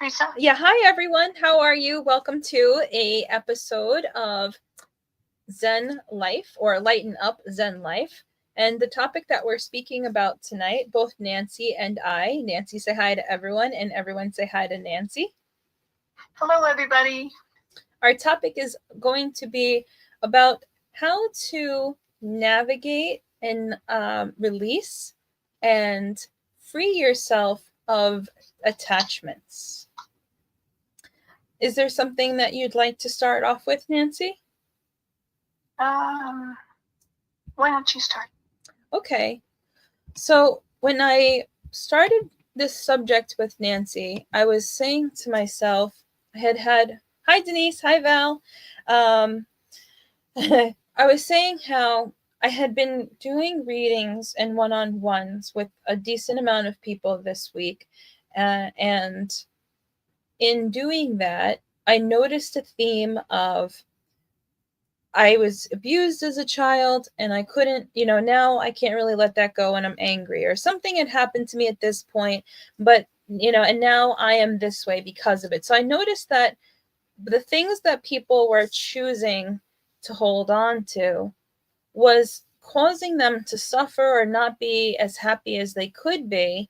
Teresa. Yeah, hi everyone. How are you? Welcome to a episode of Zen Life or Lighten Up Zen Life. And the topic that we're speaking about tonight, both Nancy and I, Nancy say hi to everyone and everyone say hi to Nancy. Hello, everybody. Our topic is going to be about how to navigate and release and free yourself of attachments. Is there something that you'd like to start off with, Nancy? Why don't you start? Okay. So when I started this subject with Nancy, I was saying to myself, hi Denise, hi Val. I was saying how I had been doing readings and one-on-ones with a decent amount of people this week. And in doing that, I noticed a theme of I was abused as a child and I couldn't, now I can't really let that go and I'm angry or something had happened to me at this point, but, and now I am this way because of it. So I noticed that the things that people were choosing to hold on to was causing them to suffer or not be as happy as they could be.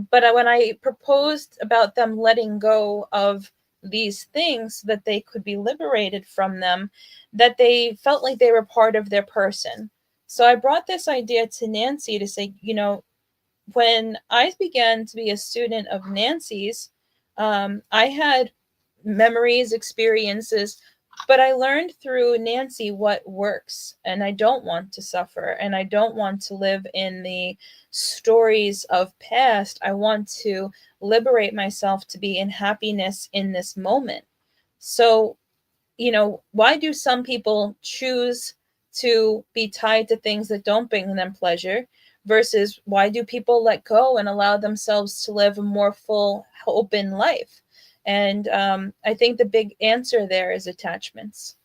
But when I proposed about them letting go of these things so that they could be liberated from them, that they felt like they were part of their person. So I brought this idea to Nancy to say, when I began to be a student of Nancy's, I had memories, experiences, but I learned through Nancy what works, and I don't want to suffer, and I don't want to live in the stories of past. I want to liberate myself to be in happiness in this moment. So, why do some people choose to be tied to things that don't bring them pleasure versus why do people let go and allow themselves to live a more full, open life? And I think the big answer there is attachments.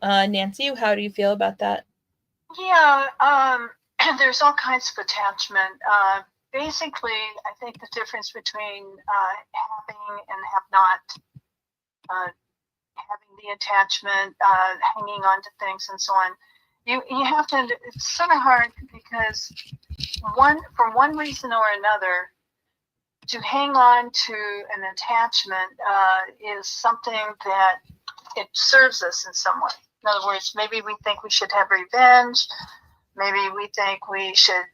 Nancy, how do you feel about that? Yeah, there's all kinds of attachment. Basically, I think the difference between having and have not, having the attachment, hanging on to things and so on, you have to, it's sort of hard because for one reason or another, to hang on to an attachment is something that it serves us in some way. In other words, maybe we think we should have revenge. Maybe we think we should,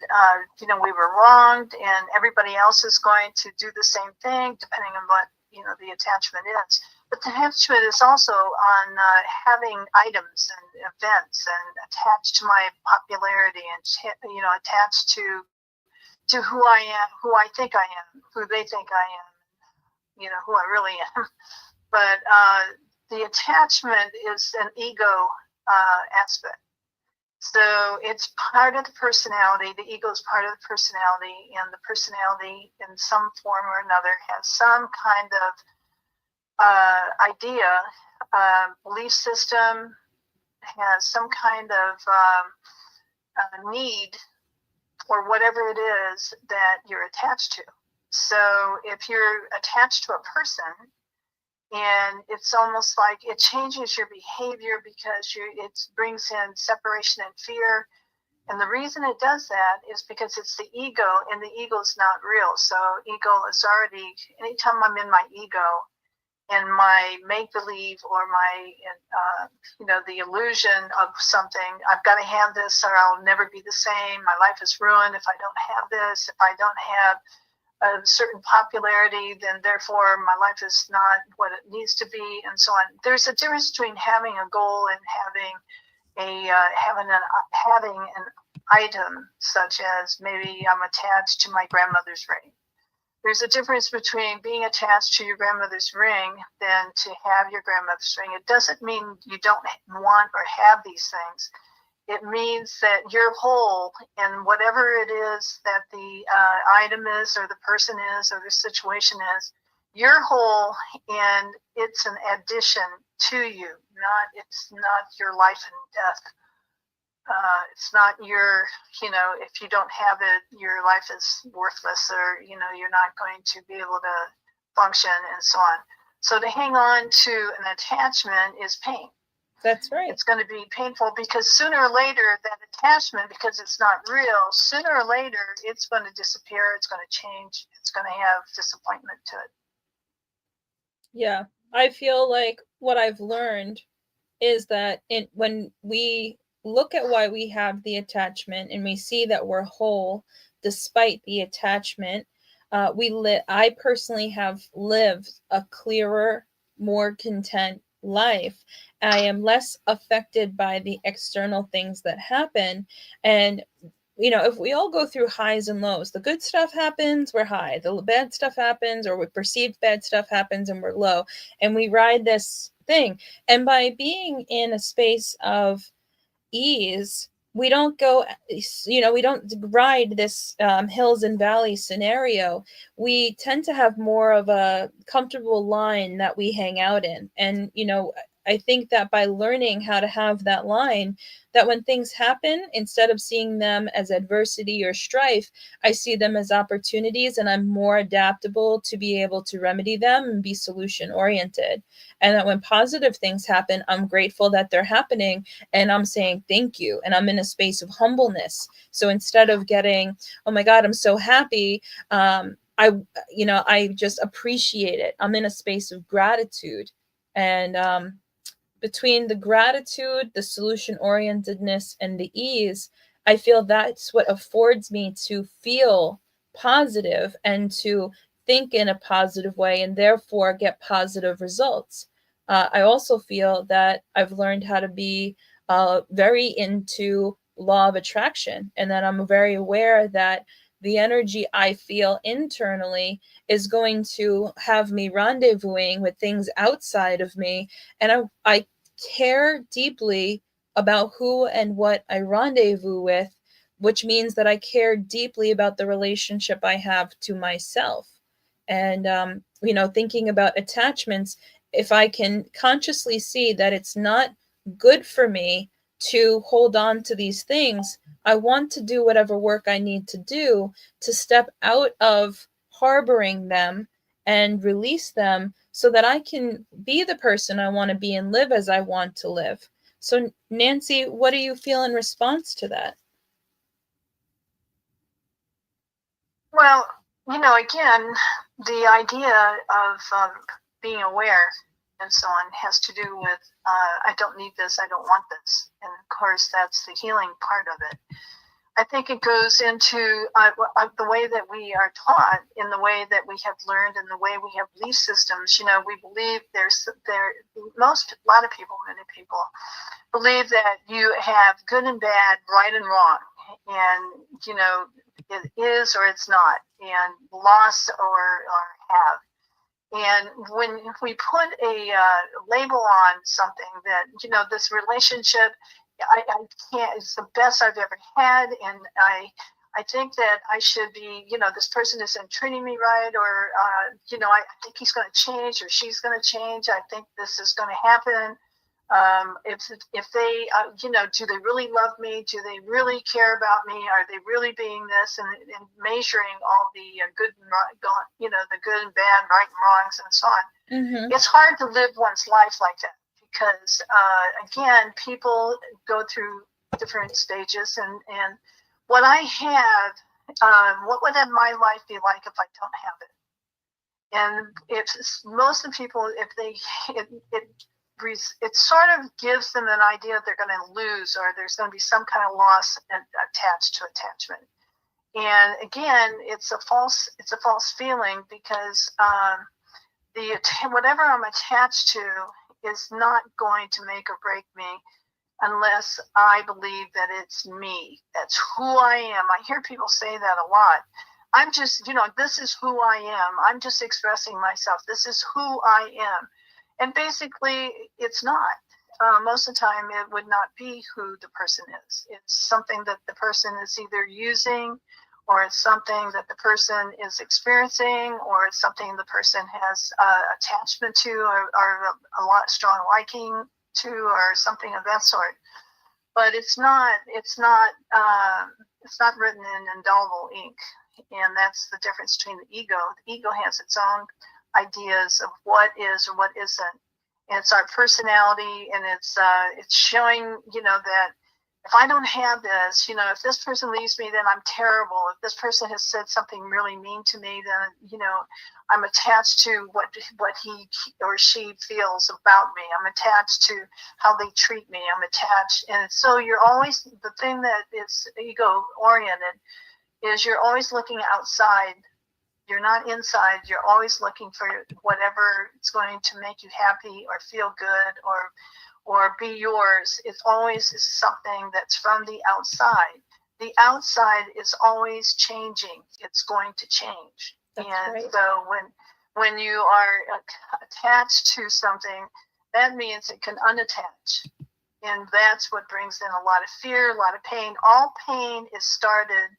we were wronged and everybody else is going to do the same thing, depending on what, the attachment is. But the attachment is also on having items and events and attached to my popularity and, attached to who I am, who I think I am, who they think I am, who I really am. But the attachment is an ego aspect. So it's part of the personality. The ego is part of the personality, and the personality in some form or another has some kind of idea, belief system, has some kind of need or whatever it is that you're attached to. So if you're attached to a person, and it's almost like it changes your behavior because it brings in separation and fear. And the reason it does that is because it's the ego, and the ego is not real. So ego is already, anytime I'm in my ego and my make-believe or my, the illusion of something, I've got to have this or I'll never be the same. My life is ruined if I don't have this. If I don't have a certain popularity, then therefore my life is not what it needs to be, and so on. There's a difference between having a goal and having an item, such as maybe I'm attached to my grandmother's ring. There's a difference between being attached to your grandmother's ring than to have your grandmother's ring. It doesn't mean you don't want or have these things. It means that you're whole, and whatever it is that the item is or the person is or the situation is, you're whole, and it's an addition to you. It's not your life and death It's not your, if you don't have it, your life is worthless, or, you're not going to be able to function, and so on. So to hang on to an attachment is pain. That's right. It's going to be painful, because sooner or later that attachment, because it's not real, sooner or later it's going to disappear. It's going to change. It's going to have disappointment to it. Yeah. I feel like what I've learned is that when we look at why we have the attachment and we see that we're whole despite the attachment, I personally have lived a clearer, more content life. I am less affected by the external things that happen. And if we all go through highs and lows, the good stuff happens, we're high. The bad stuff happens, or we perceived bad stuff happens, and we're low. And we ride this thing. And by being in a space of ease, we don't go, we don't ride this hills and valleys scenario. We tend to have more of a comfortable line that we hang out in. And, I think that by learning how to have that line, that when things happen, instead of seeing them as adversity or strife, I see them as opportunities, and I'm more adaptable to be able to remedy them and be solution oriented. And that when positive things happen, I'm grateful that they're happening, and I'm saying thank you, and I'm in a space of humbleness. So instead of getting, oh my God, I'm so happy, I just appreciate it. I'm in a space of gratitude. And between the gratitude, the solution orientedness, and the ease, I feel that's what affords me to feel positive and to think in a positive way, and therefore get positive results. I also feel that I've learned how to be very into law of attraction, and that I'm very aware that the energy I feel internally is going to have me rendezvousing with things outside of me. And I care deeply about who and what I rendezvous with, which means that I care deeply about the relationship I have to myself. And, thinking about attachments, if I can consciously see that it's not good for me to hold on to these things, I want to do whatever work I need to do to step out of harboring them and release them, so that I can be the person I want to be and live as I want to live. So, Nancy, what do you feel in response to that? Well, again, the idea of being aware and so on has to do with I don't need this, I don't want this. And of course, that's the healing part of it. I think it goes into the way that we are taught, in the way that we have learned, in the way we have belief systems. We believe a lot of people, many people believe that you have good and bad, right and wrong, and it is or it's not, and lost or have. And when we put a label on something that, this relationship, I can't, it's the best I've ever had. And I think that I should be, this person isn't treating me right, or, I think he's going to change, or she's going to change. I think this is going to happen. If they, do they really love me? Do they really care about me? Are they really being this? And measuring all the good and the good and bad, right and wrongs, and so on. Mm-hmm. It's hard to live one's life like that, because again, people go through different stages, and what I have, what would my life be like if I don't have it? And it's most of the people, if they, it sort of gives them an idea they're going to lose, or there's going to be some kind of loss attached to attachment. And again, it's a false feeling, because whatever I'm attached to is not going to make or break me, unless I believe that it's me. That's who I am. I hear people say that a lot. I'm just, this is who I am. I'm just expressing myself. This is who I am. And basically, it's not. Most of the time, it would not be who the person is. It's something that the person is either using, or it's something that the person is experiencing, or it's something the person has attachment to, or a lot strong liking to, or something of that sort. but it's not written in indelible ink, and that's the difference between the ego. The ego has its own ideas of what is or what isn't, and it's our personality, and it's showing, that if I don't have this, if this person leaves me, then I'm terrible. If this person has said something really mean to me, then, I'm attached to what he or she feels about me. I'm attached to how they treat me. I'm attached. And so you're always, the thing that is ego oriented is you're always looking outside. You're not inside. You're always looking for whatever is going to make you happy or feel good or be yours. It's always something that's from the outside. The outside is always changing. It's going to change. That's and right. So when you are attached to something, that means it can unattach. And that's what brings in a lot of fear, a lot of pain. All pain is started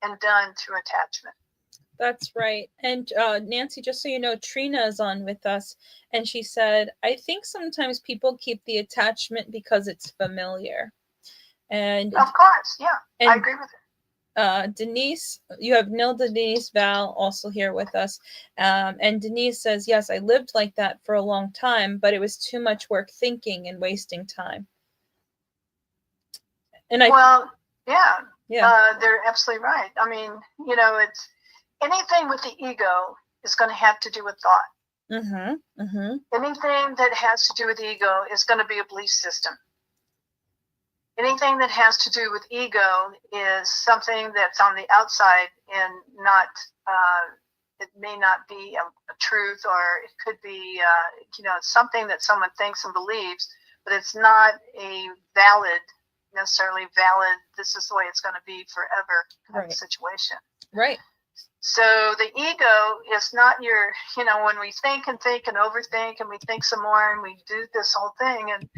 and done through attachment. That's right. And Nancy, just so you know, Trina is on with us, and she said, I think sometimes people keep the attachment because it's familiar. And of course, yeah, I agree with it. Denise, you have Nilda, Denise, Val also here with us. And Denise says, yes, I lived like that for a long time, but it was too much work thinking and wasting time. And they're absolutely right. I mean, it's anything with the ego is going to have to do with thought. Anything that has to do with ego is going to be a belief system. Anything that has to do with ego is something that's on the outside and not, it may not be a truth, or it could be, something that someone thinks and believes, but it's not a necessarily valid, this is the way it's going to be forever kind of situation. Right. So the ego is not your, when we think and overthink and we think some more and we do this whole thing, and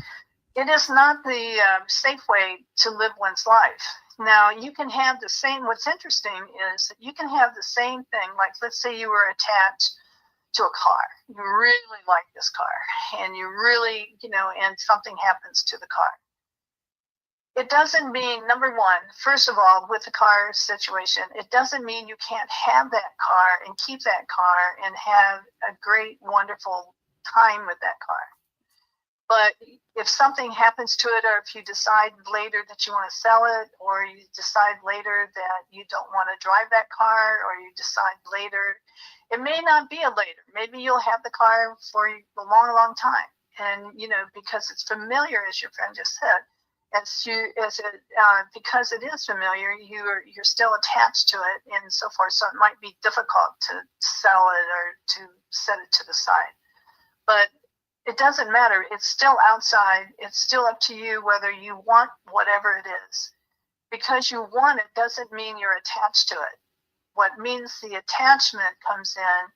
it is not the safe way to live one's life. Now, you can have the same, what's interesting is that you can have the same thing, like let's say you were attached to a car. You really like this car, and you really, and something happens to the car. It doesn't mean, number one, first of all, with the car situation, it doesn't mean you can't have that car and keep that car and have a great, wonderful time with that car. But if something happens to it, or if you decide later that you want to sell it, or you decide later that you don't want to drive that car, or you decide later, it may not be a later. Maybe you'll have the car for a long, long time. And, because it's familiar, as your friend just said, because it is familiar, you're still attached to it and so forth. So it might be difficult to sell it or to set it to the side. But it doesn't matter. It's still outside. It's still up to you whether you want whatever it is. Because you want it doesn't mean you're attached to it. What means the attachment comes in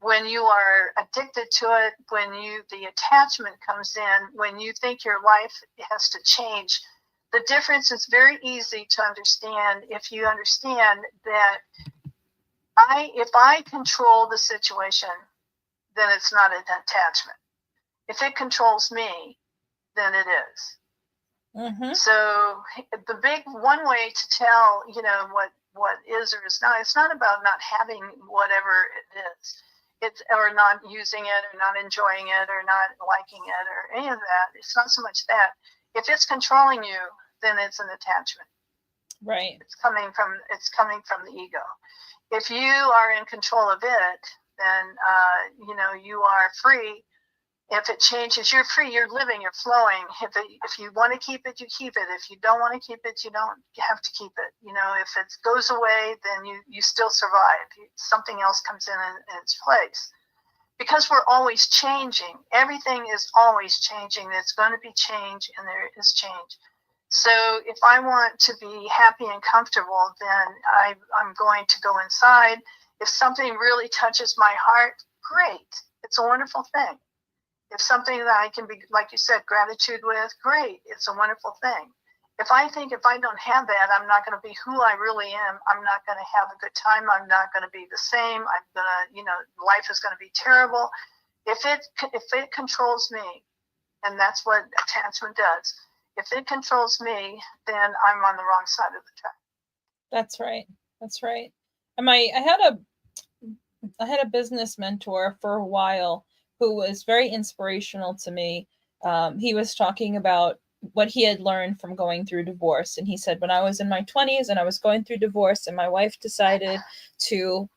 when you are addicted to it, the attachment comes in when you think your life has to change. The difference is very easy to understand if you understand that if I control the situation, then it's not an attachment. If it controls me, then it is. So the big one way to tell, what is or is not, it's not about not having whatever it is. It's, or not using it, or not enjoying it, or not liking it, or any of that. It's not so much that. If it's controlling you, then it's an attachment. Right. It's coming from the ego. If you are in control of it, then you are free. If it changes, you're free, you're living, you're flowing. If you want to keep it, you keep it. If you don't want to keep it, you don't have to keep it. If it goes away, then you still survive. Something else comes in its place. Because we're always changing. Everything is always changing. There's going to be change, and there is change. So if I want to be happy and comfortable, then I'm going to go inside. If something really touches my heart, great. It's a wonderful thing. If something that I can be, like you said, gratitude with, great. It's a wonderful thing. If I think if I don't have that, I'm not going to be who I really am. I'm not going to have a good time. I'm not going to be the same. I'm going to, life is going to be terrible. If it controls me, and that's what attachment does. If it controls me, then I'm on the wrong side of the track. That's right. That's right. And I had a business mentor for a while who was very inspirational to me. He was talking about what he had learned from going through divorce. And he said, when I was in my 20s and I was going through divorce, and my wife decided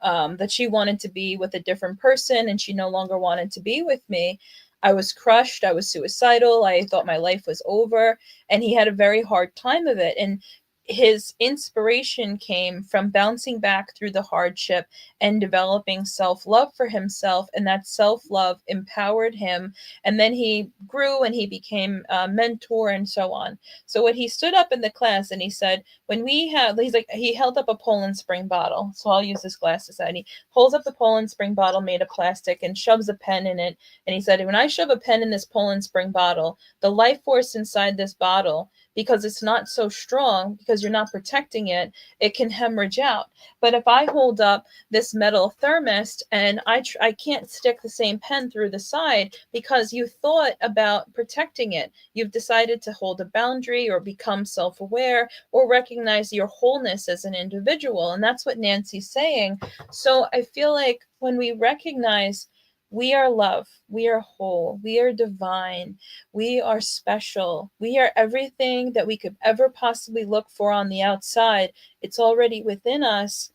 that she wanted to be with a different person and she no longer wanted to be with me, I was crushed. I was suicidal. I thought my life was over. And he had a very hard time of it. And his inspiration came from bouncing back through the hardship and developing self-love for himself, and that self-love empowered him, and then he grew and he became a mentor and so on. So when he stood up in the class and he said, when we have, he's like, he held up a Poland Spring bottle, so I'll use this glass aside. He holds up the Poland Spring bottle made of plastic and shoves a pen in it, and he said, when I shove a pen in this Poland Spring bottle, the life force inside this bottle, because it's not so strong, because you're not protecting it, it can hemorrhage out. But if I hold up this metal thermos and I can't stick the same pen through the side because you thought about protecting it. You've decided to hold a boundary or become self-aware or recognize your wholeness as an individual. And that's what Nancy's saying. So I feel like when we recognize we are love, we are whole, we are divine, we are special, we are everything that we could ever possibly look for on the outside, it's already within us,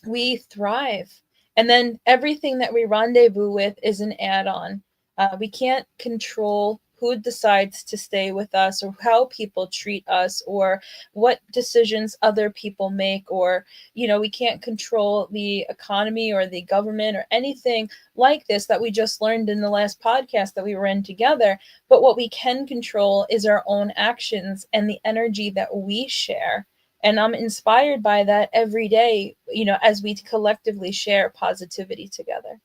we thrive. And then everything that we rendezvous with is an add on. We can't control who decides to stay with us or how people treat us or what decisions other people make, or, we can't control the economy or the government or anything like this that we just learned in the last podcast that we were in together. But what we can control is our own actions and the energy that we share. And I'm inspired by that every day, as we collectively share positivity together.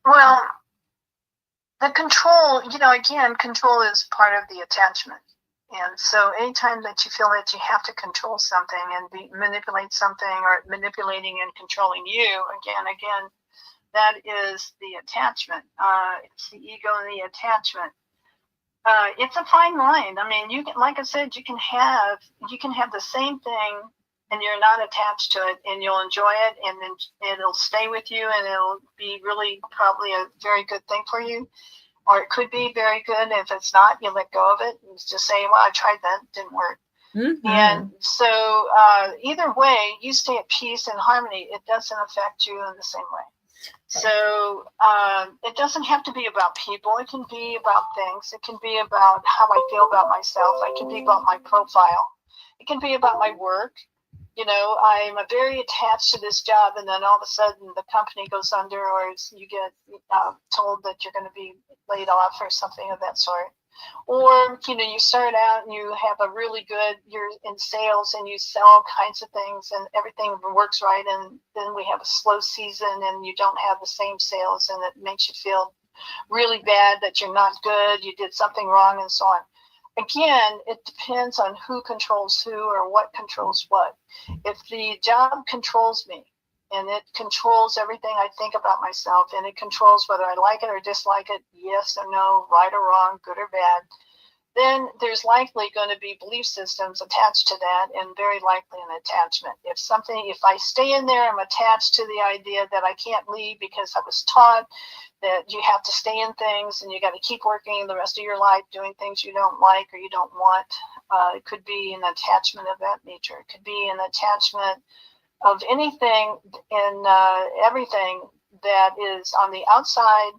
Well, the control, again, control is part of the attachment. And so anytime that you feel that you have to control something and manipulate something, or manipulating and controlling you, again, that is the attachment. It's the ego and the attachment. It's a fine line. I mean, you can, like I said, you can have the same thing and you're not attached to it, and you'll enjoy it, and then it'll stay with you, and it'll be really probably a very good thing for you. Or it could be very good. If it's not, you let go of it and just say, well, I tried that, it didn't work. Mm-hmm. And so either way, you stay at peace and harmony. It doesn't affect you in the same way. So it doesn't have to be about people. It can be about things. It can be about how I feel about myself. It can be about my profile. It can be about my work. I'm very attached to this job, and then all of a sudden the company goes under, or you get told that you're going to be laid off or something of that sort. Or, you start out and you have a really good, you're in sales and you sell all kinds of things and everything works right. And then we have a slow season and you don't have the same sales, and it makes you feel really bad that you're not good, you did something wrong, and so on. Again, it depends on who controls who or what controls what. If the job controls me and it controls everything I think about myself, and it controls whether I like it or dislike it, yes or no, right or wrong, good or bad, then there's likely going to be belief systems attached to that, and very likely an attachment. If I stay in there, I'm attached to the idea that I can't leave because I was taught that you have to stay in things and you got to keep working the rest of your life doing things you don't like or you don't want. It could be an attachment of that nature. It could be an attachment of anything and everything that is on the outside,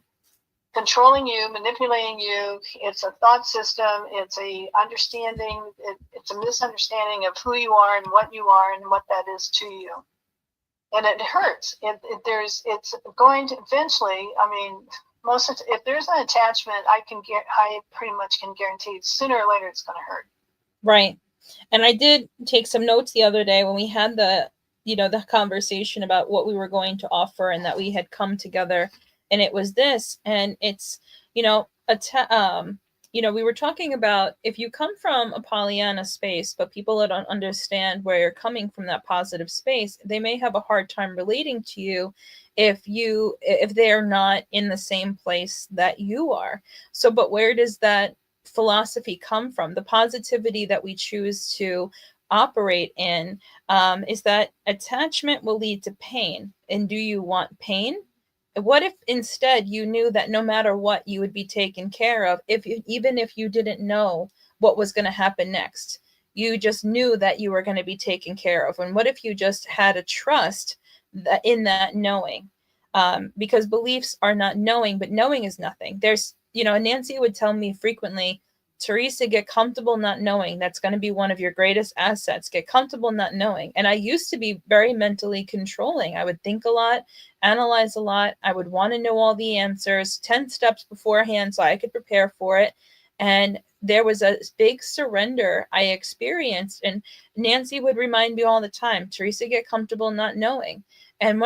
controlling you, manipulating you. It's a thought system. It's a understanding. It's a misunderstanding of who you are and what that is to you. And it hurts. It's going to eventually. I mean, if there's an attachment, I pretty much can guarantee sooner or later it's going to hurt. Right. And I did take some notes the other day when we had the conversation about what we were going to offer and that we had come together, and it was this, and it's, we were talking about if you come from a Pollyanna space, but people that don't understand where you're coming from, that positive space, they may have a hard time relating to you if they're not in the same place that you are. So, but where does that philosophy come from? The positivity that we choose to operate in, is that attachment will lead to pain. And do you want pain? What if instead you knew that no matter what, you would be taken care of, even if you didn't know what was going to happen next? You just knew that you were going to be taken care of. And what if you just had a trust in that knowing? Because beliefs are not knowing, but knowing is nothing. Nancy would tell me frequently, Teresa, get comfortable not knowing. That's going to be one of your greatest assets. Get comfortable not knowing. And I used to be very mentally controlling. I would think a lot, analyze a lot. I would want to know all the answers 10 steps beforehand so I could prepare for it. And there was a big surrender I experienced. And Nancy would remind me all the time, Teresa, get comfortable not knowing. And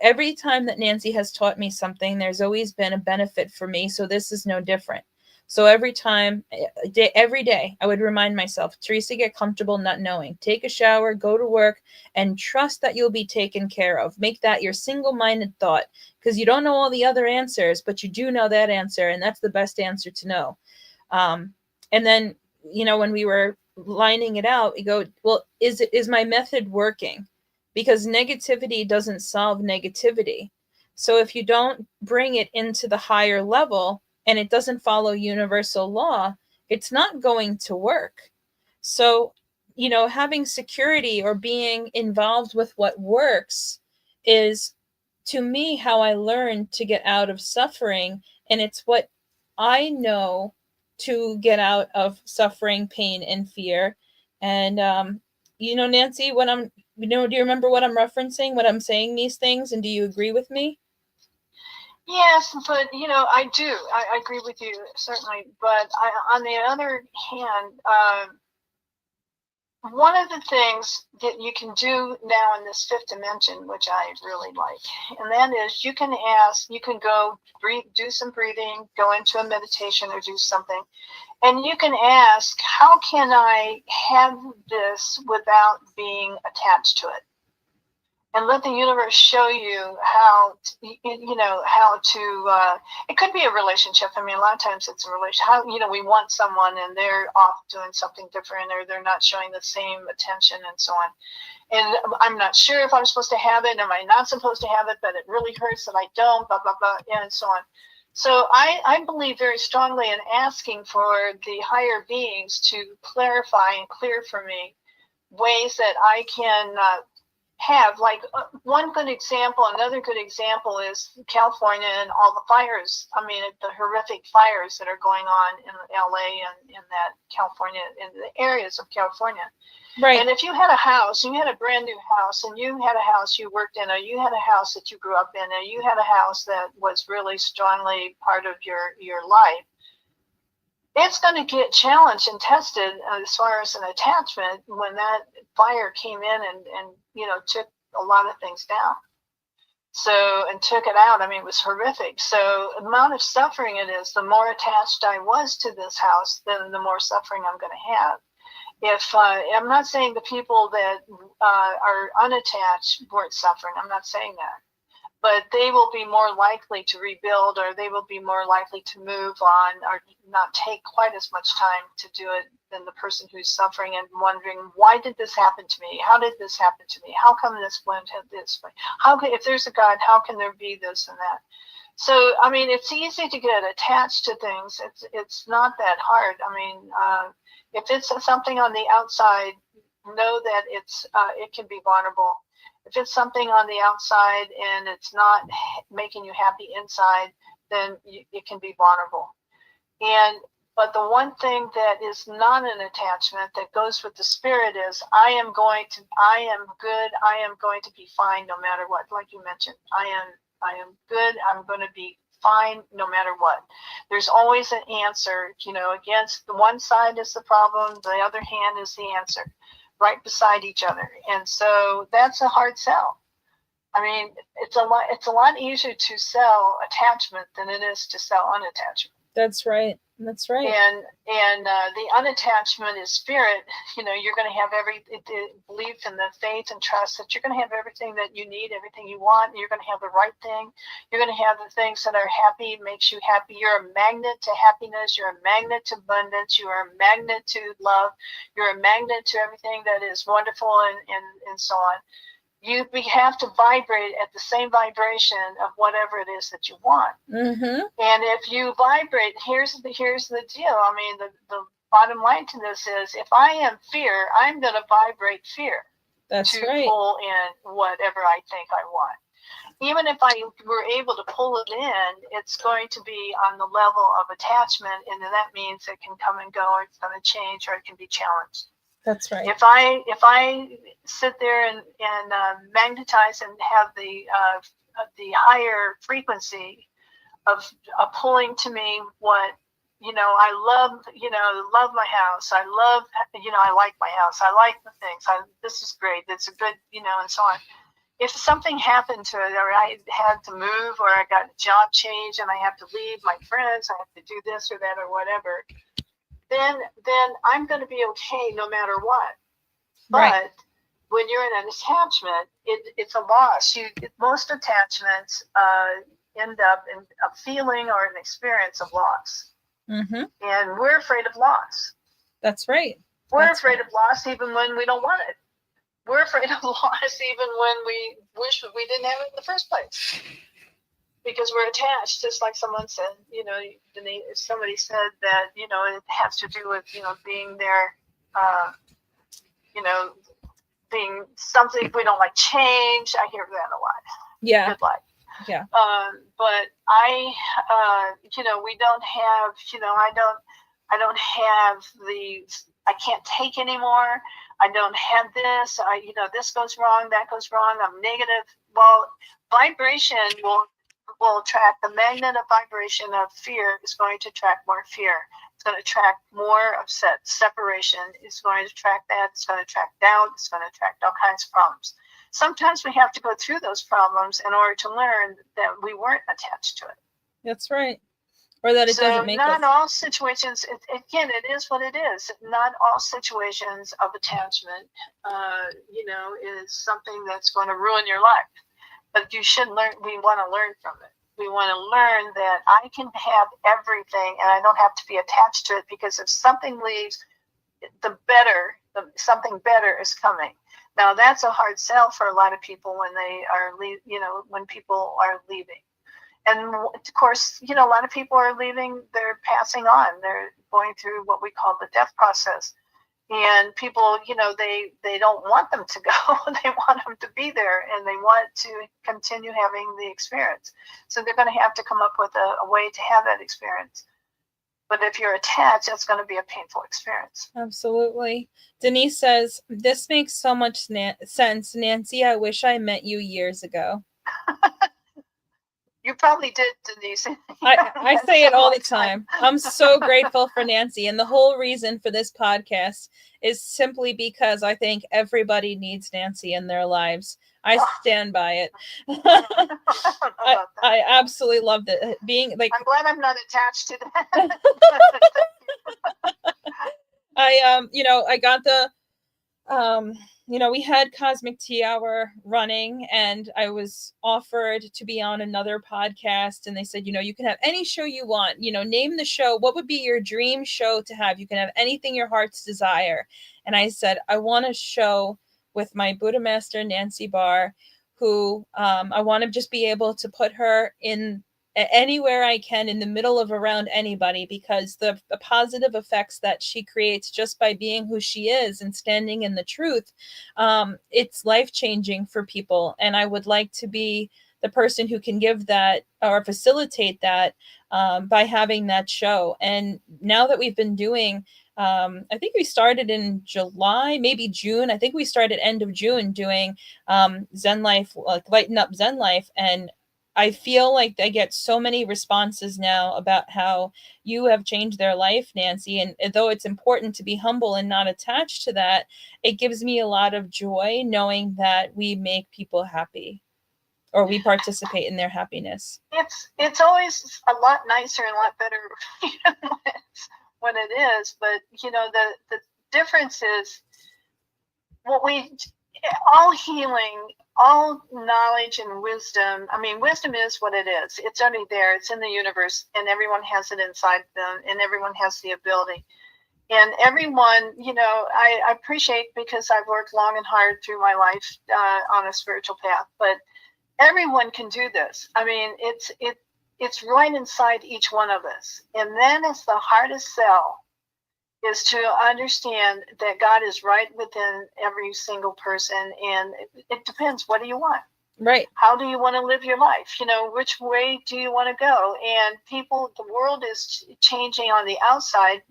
every time that Nancy has taught me something, there's always been a benefit for me. So this is no different. So every day, I would remind myself, Teresa, get comfortable not knowing. Take a shower, go to work, and trust that you'll be taken care of. Make that your single-minded thought, because you don't know all the other answers, but you do know that answer, and that's the best answer to know. And then, when we were lining it out, we go, well, is my method working? Because negativity doesn't solve negativity. So if you don't bring it into the higher level, and it doesn't follow universal law, it's not going to work. So, having security or being involved with what works is, to me, how I learned to get out of suffering. And it's what I know to get out of suffering, pain, and fear. And, Nancy, do you remember what I'm referencing, when I'm saying these things? And do you agree with me? Yes, but I do. I agree with you certainly. But on the other hand, one of the things that you can do now in this fifth dimension, which I really like, and that is you can go breathe, do some breathing, go into a meditation or do something, and you can ask, how can I have this without being attached to it? And let the universe show you how to it could be a relationship. I mean, a lot of times it's a relationship. How we want someone and they're off doing something different, or they're not showing the same attention and so on. And I'm not sure if I'm supposed to have it. Am I not supposed to have it? But it really hurts that I don't, blah blah blah, and so on. So I believe very strongly in asking for the higher beings to clarify and clear for me ways that I can have, like, one good example. Another good example is California and all the fires. I mean, the horrific fires that are going on in LA and in that California, in the areas of California. Right. And if you had a house, you had a brand new house, and you had a house you worked in, or you had a house that you grew up in, or you had a house that was really strongly part of your life, it's going to get challenged and tested as far as an attachment when that fire came in and took a lot of things down. So, and took it out. I mean, it was horrific. So the amount of suffering it is, the more attached I was to this house, then the more suffering I'm going to have. If I'm not saying the people that are unattached weren't suffering, I'm not saying that. But they will be more likely to rebuild, or they will be more likely to move on, or not take quite as much time to do it than the person who's suffering and wondering, why did this happen to me? How did this happen to me? How come this went this way? If there's a God, how can there be this and that? So, I mean, it's easy to get attached to things. It's not that hard. I mean, if it's something on the outside, know that it can be vulnerable. If it's something on the outside and it's not making you happy inside, then it can be vulnerable. But the one thing that is not an attachment that goes with the spirit is, I am good, I am going to be fine no matter what. Like you mentioned, I am good, I'm going to be fine no matter what. There's always an answer, against the one side is the problem, the other hand is the answer, right beside each other. And so that's a hard sell. I mean, it's a lot easier to sell attachment than it is to sell unattachment. That's right. That's right. And the unattachment is spirit. You're going to have the belief and the faith and trust that you're going to have everything that you need, everything you want. You're going to have the right thing. You're going to have the things that are happy, makes you happy. You're a magnet to happiness. You're a magnet to abundance. You are a magnet to love. You're a magnet to everything that is wonderful, and so on. We have to vibrate at the same vibration of whatever it is that you want. Mm-hmm. And if you vibrate, here's the deal. I mean, the bottom line to this is, if I am fear, I'm going to vibrate fear. That's to right. pull in whatever I think I want. Even if I were able to pull it in, it's going to be on the level of attachment, and then that means it can come and go, or it's going to change, or it can be challenged. That's right. If I sit there and magnetize and have the higher frequency of pulling to me what I love my house. I love I like my house. I like the things. This is great. It's a good and so on. If something happened to it, or I had to move, or I got a job change and I have to leave my friends, I have to do this or that or whatever, then I'm going to be okay no matter what. Right. But when you're in an attachment, it's a loss. Most attachments end up in a feeling or an experience of loss. Mm-hmm. And we're afraid of loss. That's right. We're afraid of loss even when we don't want it. We're afraid of loss even when we wish we didn't have it in the first place. Because we're attached, just like someone said, somebody said that, it has to do with, being there, being something we don't like change. I hear that a lot. Yeah. Good luck. Yeah. But we don't have, I don't have I can't take anymore. I don't have this. This goes wrong, that goes wrong. I'm negative. Well, vibration will attract, the magnet of vibration of fear is going to attract more fear. It's going to attract more upset. Separation is going to attract that. It's going to attract doubt. It's going to attract all kinds of problems. Sometimes we have to go through those problems in order to learn that we weren't attached to it. That's right. Or that it doesn't make not all situations, again, it is what it is. Not all situations of attachment, is something that's going to ruin your life. But you should learn, we want to learn from it. We want to learn that I can have everything and I don't have to be attached to it, because if something leaves, something better is coming. Now, that's a hard sell for a lot of people when they are, when people are leaving. And of course, a lot of people are leaving, they're passing on. They're going through what we call the death process. And people, they don't want them to go. They want them to be there, and they want to continue having the experience. So they're going to have to come up with a way to have that experience. But if you're attached, it's going to be a painful experience. Absolutely. Denise says, this makes so much sense. Nancy, I wish I met you years ago. You probably did, Denise. I say it all the time. I'm so grateful for Nancy. And the whole reason for this podcast is simply because I think everybody needs Nancy in their lives. I stand by it. I absolutely love that. Being like, I'm glad I'm not attached to that. I got the we had Cosmic Tea Hour running, and I was offered to be on another podcast, and they said, you can have any show you want, name the show. What would be your dream show to have? You can have anything your heart's desire. And I said, I want a show with my Buddha master, Nancy Barr, who I want to just be able to put her in anywhere I can in the middle of around anybody, because the positive effects that she creates just by being who she is and standing in the truth, it's life-changing for people. And I would like to be the person who can give that or facilitate that by having that show. And now that we've been doing, I think we started in July, maybe June. I think we started end of June doing Zen Life, like Lighten Up Zen Life. And I feel like I get so many responses now about how you have changed their life, Nancy. And though it's important to be humble and not attached to that, it gives me a lot of joy knowing that we make people happy. or we participate in their happiness. It's always a lot nicer and a lot better when it is. But the difference is what we all healing, all knowledge and wisdom. I mean, wisdom is what it is. It's already there. It's in the universe, and everyone has it inside them, and everyone has the ability. And everyone, I appreciate, because I've worked long and hard through my life on a spiritual path, but everyone can do this. I mean, it's right inside each one of us. And then it's the hardest sell is to understand that God is right within every single person. And it depends. What do you want? Right. How do you want to live your life? Which way do you want to go? And the world is changing on the outside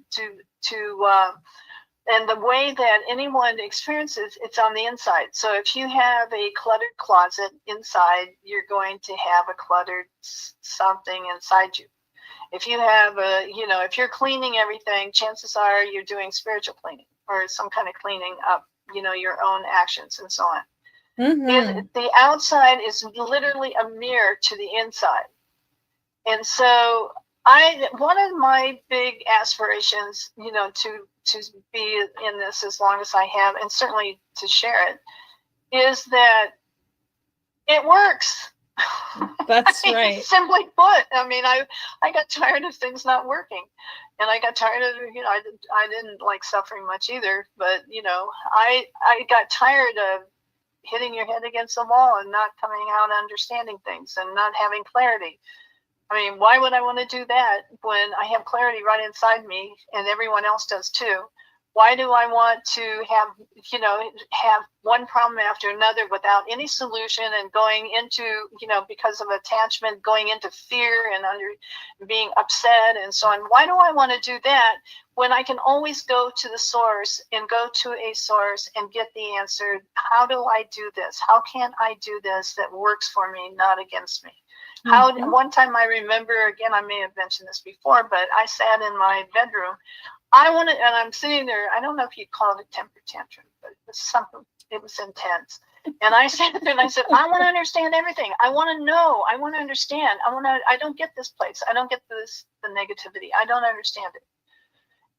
and the way that anyone experiences, it's on the inside. So if you have a cluttered closet inside, you're going to have a cluttered something inside you. If you have if you're cleaning everything, chances are you're doing spiritual cleaning or some kind of cleaning up, your own actions and so on. Mm-hmm. The outside is literally a mirror to the inside. And so one of my big aspirations, to be in this as long as I have, and certainly to share it, is that it works. That's right. Simply put, I got tired of things not working, and I got tired of, I didn't like suffering much either, but I got tired of hitting your head against the wall and not coming out understanding things and not having clarity. I mean, why would I want to do that when I have clarity right inside me and everyone else does too? Why do I want to have one problem after another without any solution and going into, because of attachment, going into fear and being upset and so on? Why do I want to do that when I can always go to the source and go to a source and get the answer? How do I do this? How can I do this that works for me, not against me? One time I remember, again, I may have mentioned this before, but I sat in my bedroom. And I'm sitting there. I don't know if you'd call it a temper tantrum, but it was something. It was intense. And I sat there and I said, I want to understand everything. I want to know. I want to understand. I don't get this place. I don't get the negativity. I don't understand it.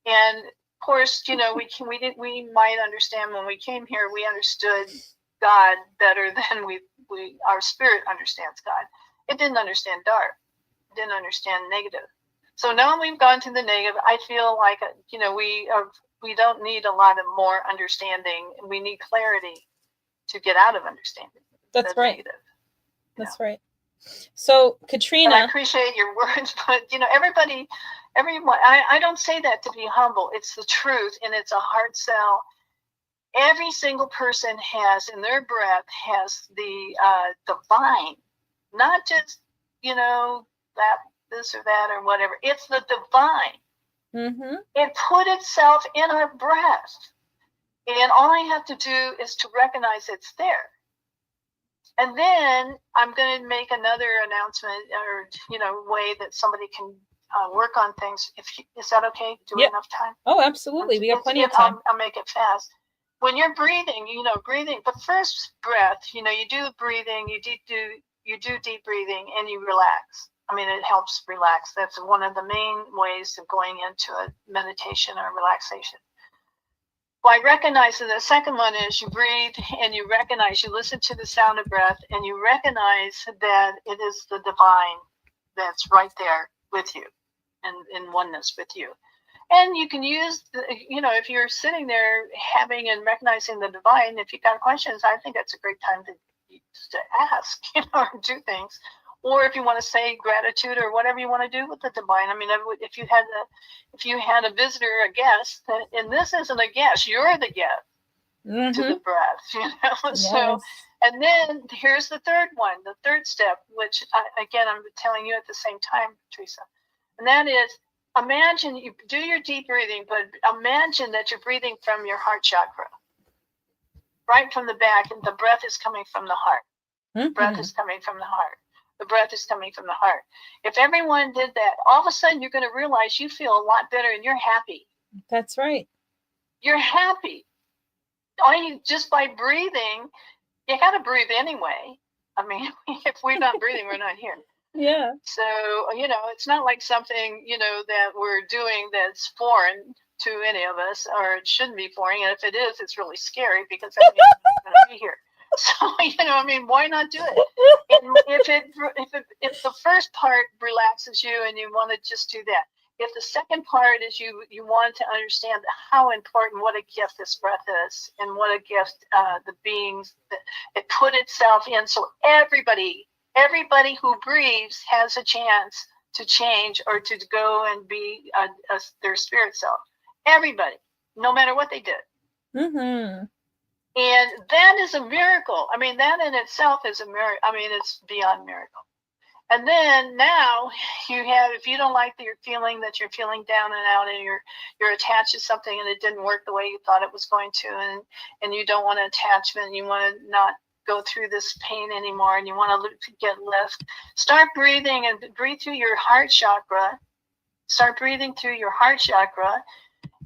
And of course, we might understand when we came here. We understood God better than our spirit understands God. It didn't understand dark. It didn't understand negative. So now we've gone to the negative. I feel like, we don't need a lot of more understanding. We need clarity to get out of understanding. That's right. Negative, That's right. So, Katrina. And I appreciate your words, but, everyone, I don't say that to be humble. It's the truth, and it's a hard sell. Every single person has, in their breath, has the divine, not just, that this or that or whatever. It's the divine. Mm-hmm. It put itself in our breath. And all I have to do is to recognize it's there. And then I'm going to make another announcement or, way that somebody can work on things. Is that okay? Do we have enough time? Oh, absolutely. We have plenty of time. I'll make it fast. When you're breathing, the first breath, you do breathing, you do deep breathing and you relax. It helps relax. That's one of the main ways of going into a meditation or relaxation. By recognizing the second one is you breathe and you recognize, you listen to the sound of breath and you recognize that it is the divine that's right there with you and in oneness with you. And you can use, if you're sitting there having and recognizing the divine, if you've got questions, I think that's a great time to ask, or do things. Or if you want to say gratitude or whatever you want to do with the divine. If you had a visitor, a guest, and this isn't a guest, you're the guest to the breath, Yes. So, and then here's the third one, the third step, which I'm telling you at the same time, Teresa, and that is, imagine you do your deep breathing, but imagine that you're breathing from your heart chakra, right from the back, and the breath is coming from the heart. Mm-hmm. Breath is coming from the heart. The breath is coming from the heart. If everyone did that, all of a sudden you're going to realize you feel a lot better and you're happy. That's right. You're happy. Just by breathing, you got to breathe anyway. I mean, if we're not breathing, we're not here. Yeah. So, it's not like something, that we're doing that's foreign to any of us, or it shouldn't be foreign. And if it is, it's really scary because that means we're going to be here. So, why not do it? And if the first part relaxes you and you want to just do that, if the second part is you want to understand how important, what a gift this breath is, and what a gift the beings that it put itself in, so everybody who breathes has a chance to change or to go and be their spirit self. Everybody, no matter what they did. Mm-hmm. And that is a miracle. I mean, that in itself is a miracle. I mean, it's beyond miracle. And then now you have, if you don't like that you're feeling down and out, and you're attached to something and it didn't work the way you thought it was going to, and you don't want an attachment, you want to not go through this pain anymore, and you want to get lift, start breathing and breathe through your heart chakra. Start breathing through your heart chakra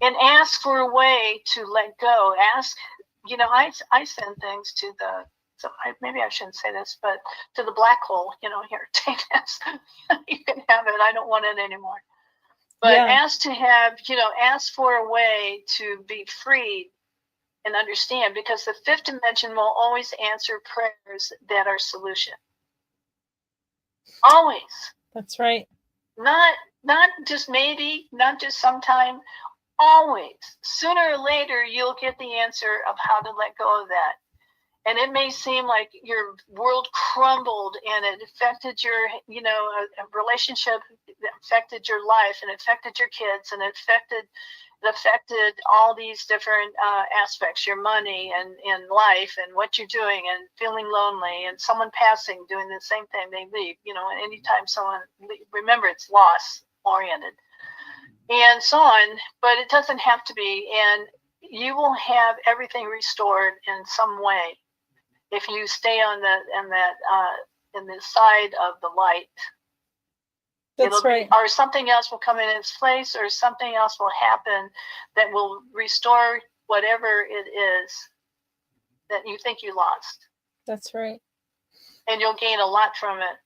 and ask for a way to let go. Ask, I send things to maybe I shouldn't say this, but to the black hole, here, take this. You can have it. I don't want it anymore. But ask for a way to be freed and understand, because the fifth dimension will always answer prayers that are solution. Always. That's right. Not just maybe, not just sometime, always. Sooner or later, you'll get the answer of how to let go of that. And it may seem like your world crumbled and it affected your, a relationship, it affected your life, and it affected your kids, and it affected all these different aspects, your money and life and what you're doing, and feeling lonely, and someone passing, doing the same thing, they leave, and anytime someone, remember, it's loss oriented and so on, but it doesn't have to be. And you will have everything restored in some way if you stay on in the side of the light. That's right. Or something else will come in its place, or something else will happen that will restore whatever it is that you think you lost. That's right. And you'll gain a lot from it.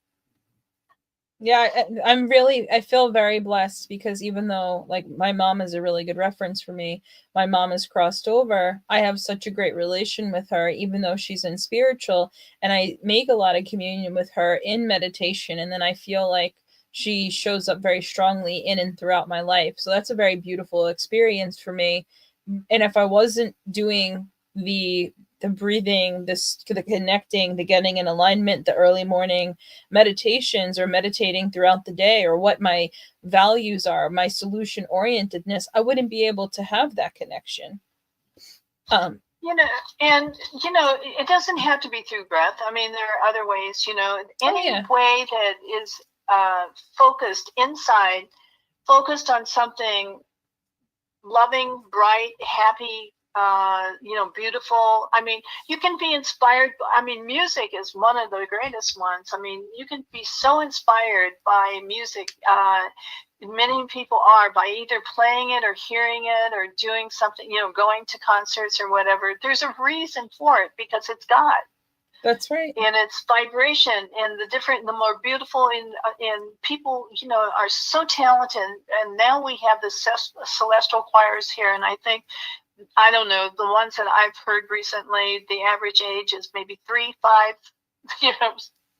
Yeah, I feel very blessed, because even though, like, my mom is a really good reference for me, my mom has crossed over, I have such a great relation with her, even though she's in spiritual, and I make a lot of communion with her in meditation, and then I feel like she shows up very strongly in and throughout my life. So that's a very beautiful experience for me. And if I wasn't doing the breathing, the connecting, the getting in alignment, the early morning meditations, or meditating throughout the day, or what my values are, my solution orientedness, I wouldn't be able to have that connection. It doesn't have to be through breath. I mean, there are other ways, any way that is focused inside, focused on something loving, bright, happy, beautiful. I mean, you can be inspired. I mean, music is one of the greatest ones. I mean, you can be so inspired by music. Many people are, by either playing it or hearing it or doing something, going to concerts or whatever. There's a reason for it, because it's God. That's right. And it's vibration, and the more beautiful, and people, are so talented. And now we have the celestial choirs here. And I don't know, the ones that I've heard recently, the average age is maybe 3, 5,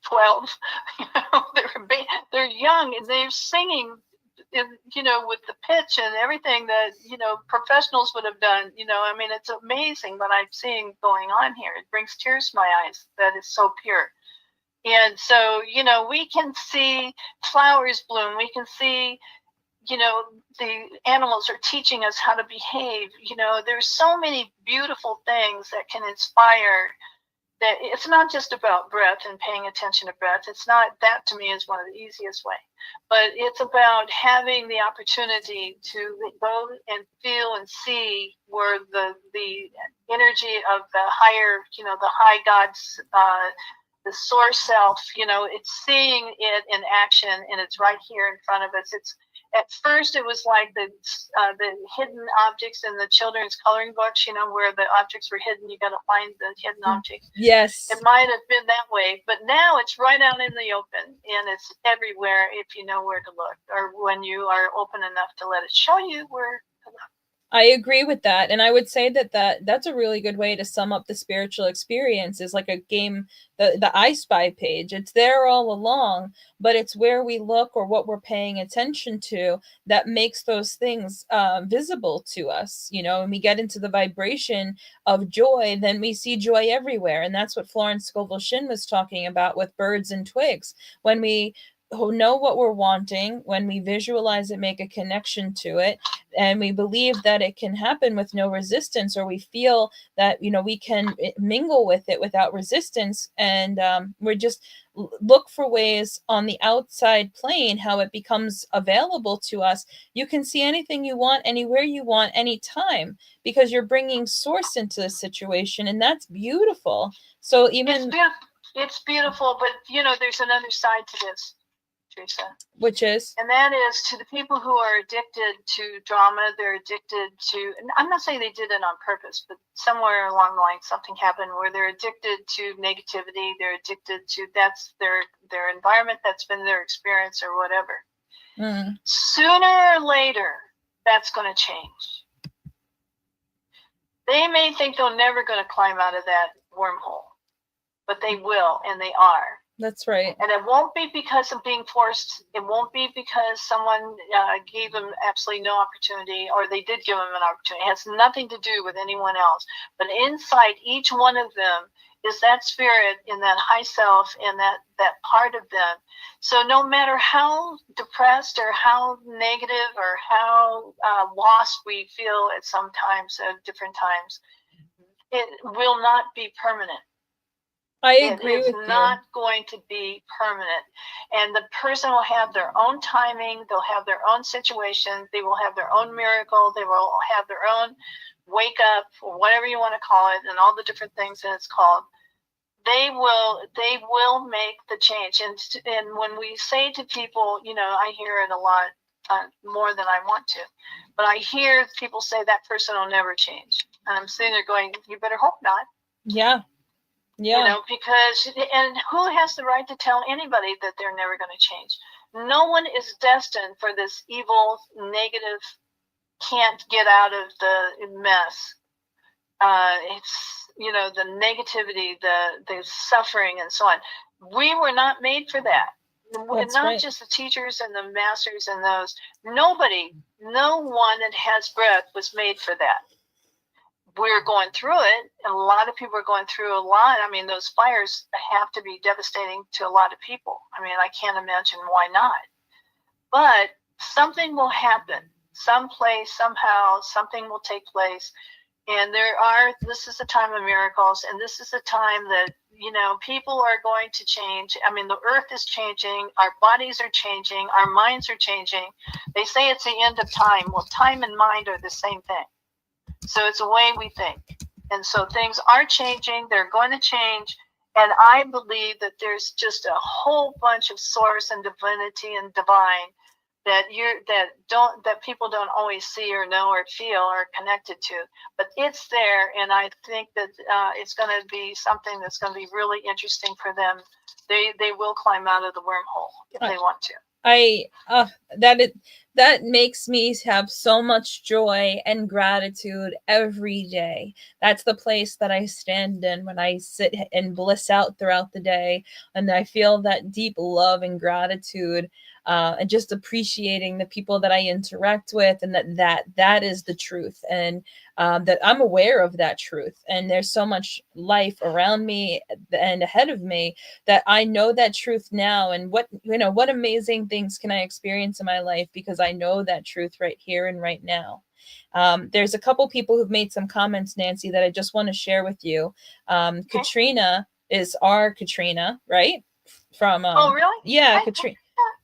12. They're young, and they're singing, with the pitch and everything that, professionals would have done. I mean, it's amazing what I'm seeing going on here. It brings tears to my eyes. That is so pure. And so, we can see flowers bloom. We can see, the animals are teaching us how to behave. There's so many beautiful things that can inspire. That it's not just about breath and paying attention to breath. It's not, that to me is one of the easiest way, but it's about having the opportunity to go and feel and see where the energy of the higher, the high God's, the source self, it's seeing it in action, and it's right here in front of us. at first it was like the hidden objects in the children's coloring books, where the objects were hidden. You got to find the hidden objects. Yes. It might have been that way, but now it's right out in the open, and it's everywhere if you know where to look, or when you are open enough to let it show you where to look. I agree with that. And I would say that's a really good way to sum up the spiritual experience, is like a game, the I Spy page. It's there all along, but it's where we look or what we're paying attention to that makes those things visible to us, and we get into the vibration of joy, then we see joy everywhere. And that's what Florence Scovel Shinn was talking about with birds and twigs. When we know what we're wanting, when we visualize it, make a connection to it, and we believe that it can happen with no resistance, or we feel that we can mingle with it without resistance, and we're just look for ways on the outside plane how it becomes available to us. You can see anything you want, anywhere you want, anytime, because you're bringing source into the situation, and that's beautiful. So even it's beautiful, but there's another side to this, Teresa. Which is? And that is to the people who are addicted to drama. They're addicted to, I'm not saying they did it on purpose, but somewhere along the line something happened where they're addicted to negativity. They're addicted to, that's their environment, that's been their experience or whatever. Sooner or later, that's going to change. They may think they're never going to climb out of that wormhole, but they will, and they are. That's right. And it won't be because of being forced. It won't be because someone gave them absolutely no opportunity, or they did give them an opportunity. It has nothing to do with anyone else. But inside each one of them is that spirit in that high self and that part of them. So no matter how depressed or how negative or how lost we feel at different times, it will not be permanent. I agree with you. It's not going to be permanent. And the person will have their own timing. They'll have their own situation. They will have their own miracle. They will have their own wake up, or whatever you want to call it, and all the different things that it's called. They will make the change. And when we say to people, I hear it a lot, more than I want to, but I hear people say that person will never change. And I'm sitting there going, you better hope not. Yeah. Yeah. Because, and who has the right to tell anybody that they're never going to change? No one is destined for this evil, negative, can't get out of the mess. It's, the negativity, the suffering, and so on. We were not made for that. That's not right. Just the teachers and the masters and those. No one that has breath was made for that. We're going through it, and a lot of people are going through a lot. I mean, those fires have to be devastating to a lot of people. I mean, I can't imagine why not. But something will happen. Someplace, somehow, something will take place. And this is a time of miracles, and this is a time that, people are going to change. I mean, the earth is changing, our bodies are changing, our minds are changing. They say it's the end of time. Well, time and mind are the same thing. So it's a way we think. And so things are changing, they're going to change. And I believe that there's just a whole bunch of source and divinity and divine that people don't always see or know or feel or connected to, but it's there. And I think that it's going to be something that's going to be really interesting for them. They will climb out of the wormhole if they want to. That makes me have so much joy and gratitude every day. That's the place that I stand in when I sit and bliss out throughout the day, and I feel that deep love and gratitude, and just appreciating the people that I interact with, and that is the truth, and that I'm aware of that truth. And there's so much life around me and ahead of me that I know that truth now. And what amazing things can I experience in my life because I know that truth right here and right now. There's a couple people who've made some comments, Nancy, that I just want to share with you. Okay. Katrina is our Katrina, right? From oh, really? Yeah, Katrina.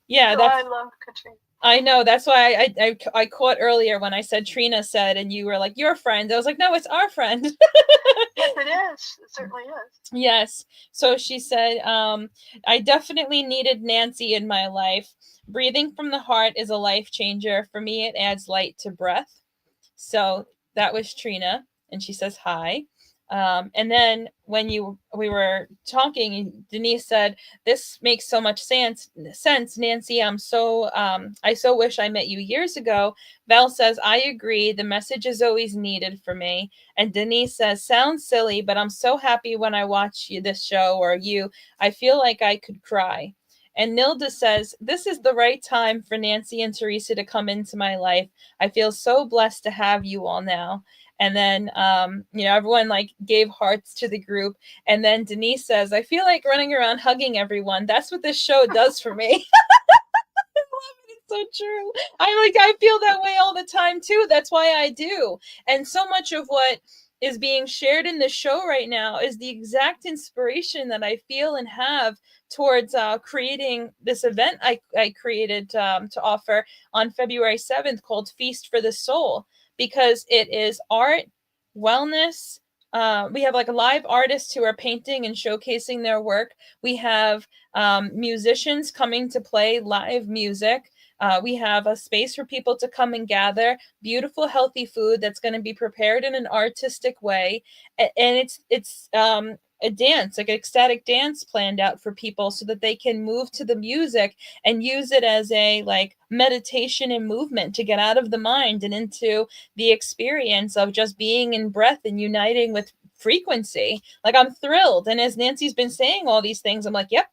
Yeah, I love Katrina. I know. That's why I caught earlier when I said Trina said, and you were like, your friend. I was like, no, it's our friend. Yes, it is. It certainly is. Yes. So she said, I definitely needed Nancy in my life. Breathing from the heart is a life changer. For me, it adds light to breath. So that was Trina, and she says hi. And then when we were talking, Denise said, "This makes so much sense, Nancy. I so wish I met you years ago." Val says, "I agree. The message is always needed for me." And Denise says, "Sounds silly, but I'm so happy when I watch this show or you. I feel like I could cry." And Nilda says, "This is the right time for Nancy and Teresa to come into my life. I feel so blessed to have you all now." And then, everyone like gave hearts to the group. And then Denise says, "I feel like running around hugging everyone. That's what this show does for me." It's so true. I feel that way all the time too. That's why I do. And so much of what is being shared in the show right now is the exact inspiration that I feel and have towards creating this event I created to offer on February 7th called Feast for the Soul, because it is art, wellness. We have like live artists who are painting and showcasing their work. We have musicians coming to play live music. We have a space for people to come and gather, beautiful, healthy food that's going to be prepared in an artistic way. And it's a dance, like an ecstatic dance planned out for people so that they can move to the music and use it as a like meditation and movement to get out of the mind and into the experience of just being in breath and uniting with frequency. Like, I'm thrilled. And as Nancy's been saying all these things, I'm like, yep,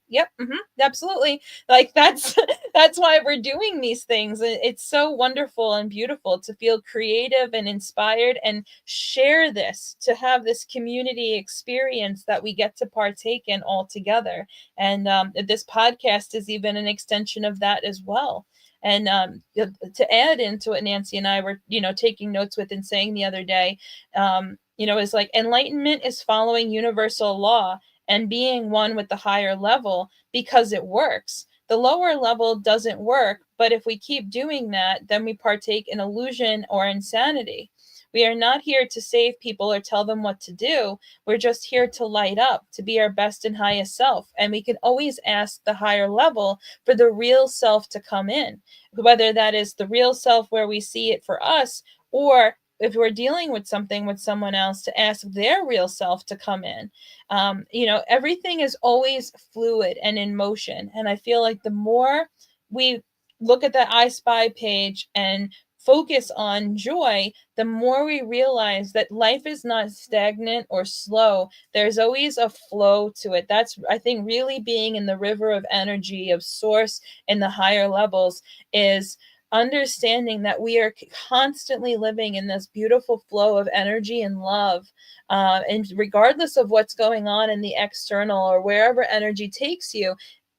absolutely. Like, that's that's why we're doing these things. It's so wonderful and beautiful to feel creative and inspired and share this, to have this community experience that we get to partake in all together. And this podcast is even an extension of that as well. And to add into it, Nancy and I were, taking notes with and saying the other day, is like enlightenment is following universal law and being one with the higher level because it works. The lower level doesn't work, but if we keep doing that, then we partake in illusion or insanity. We are not here to save people or tell them what to do. We're just here to light up, to be our best and highest self. And we can always ask the higher level for the real self to come in, whether that is the real self where we see it for us, or if we're dealing with something with someone else, to ask their real self to come in. Everything is always fluid and in motion. And I feel like the more we look at that I Spy page and focus on joy, the more we realize that life is not stagnant or slow. There's always a flow to it. That's, I think, really being in the river of energy of source in the higher levels is understanding that we are constantly living in this beautiful flow of energy and love. And regardless of what's going on in the external or wherever energy takes you,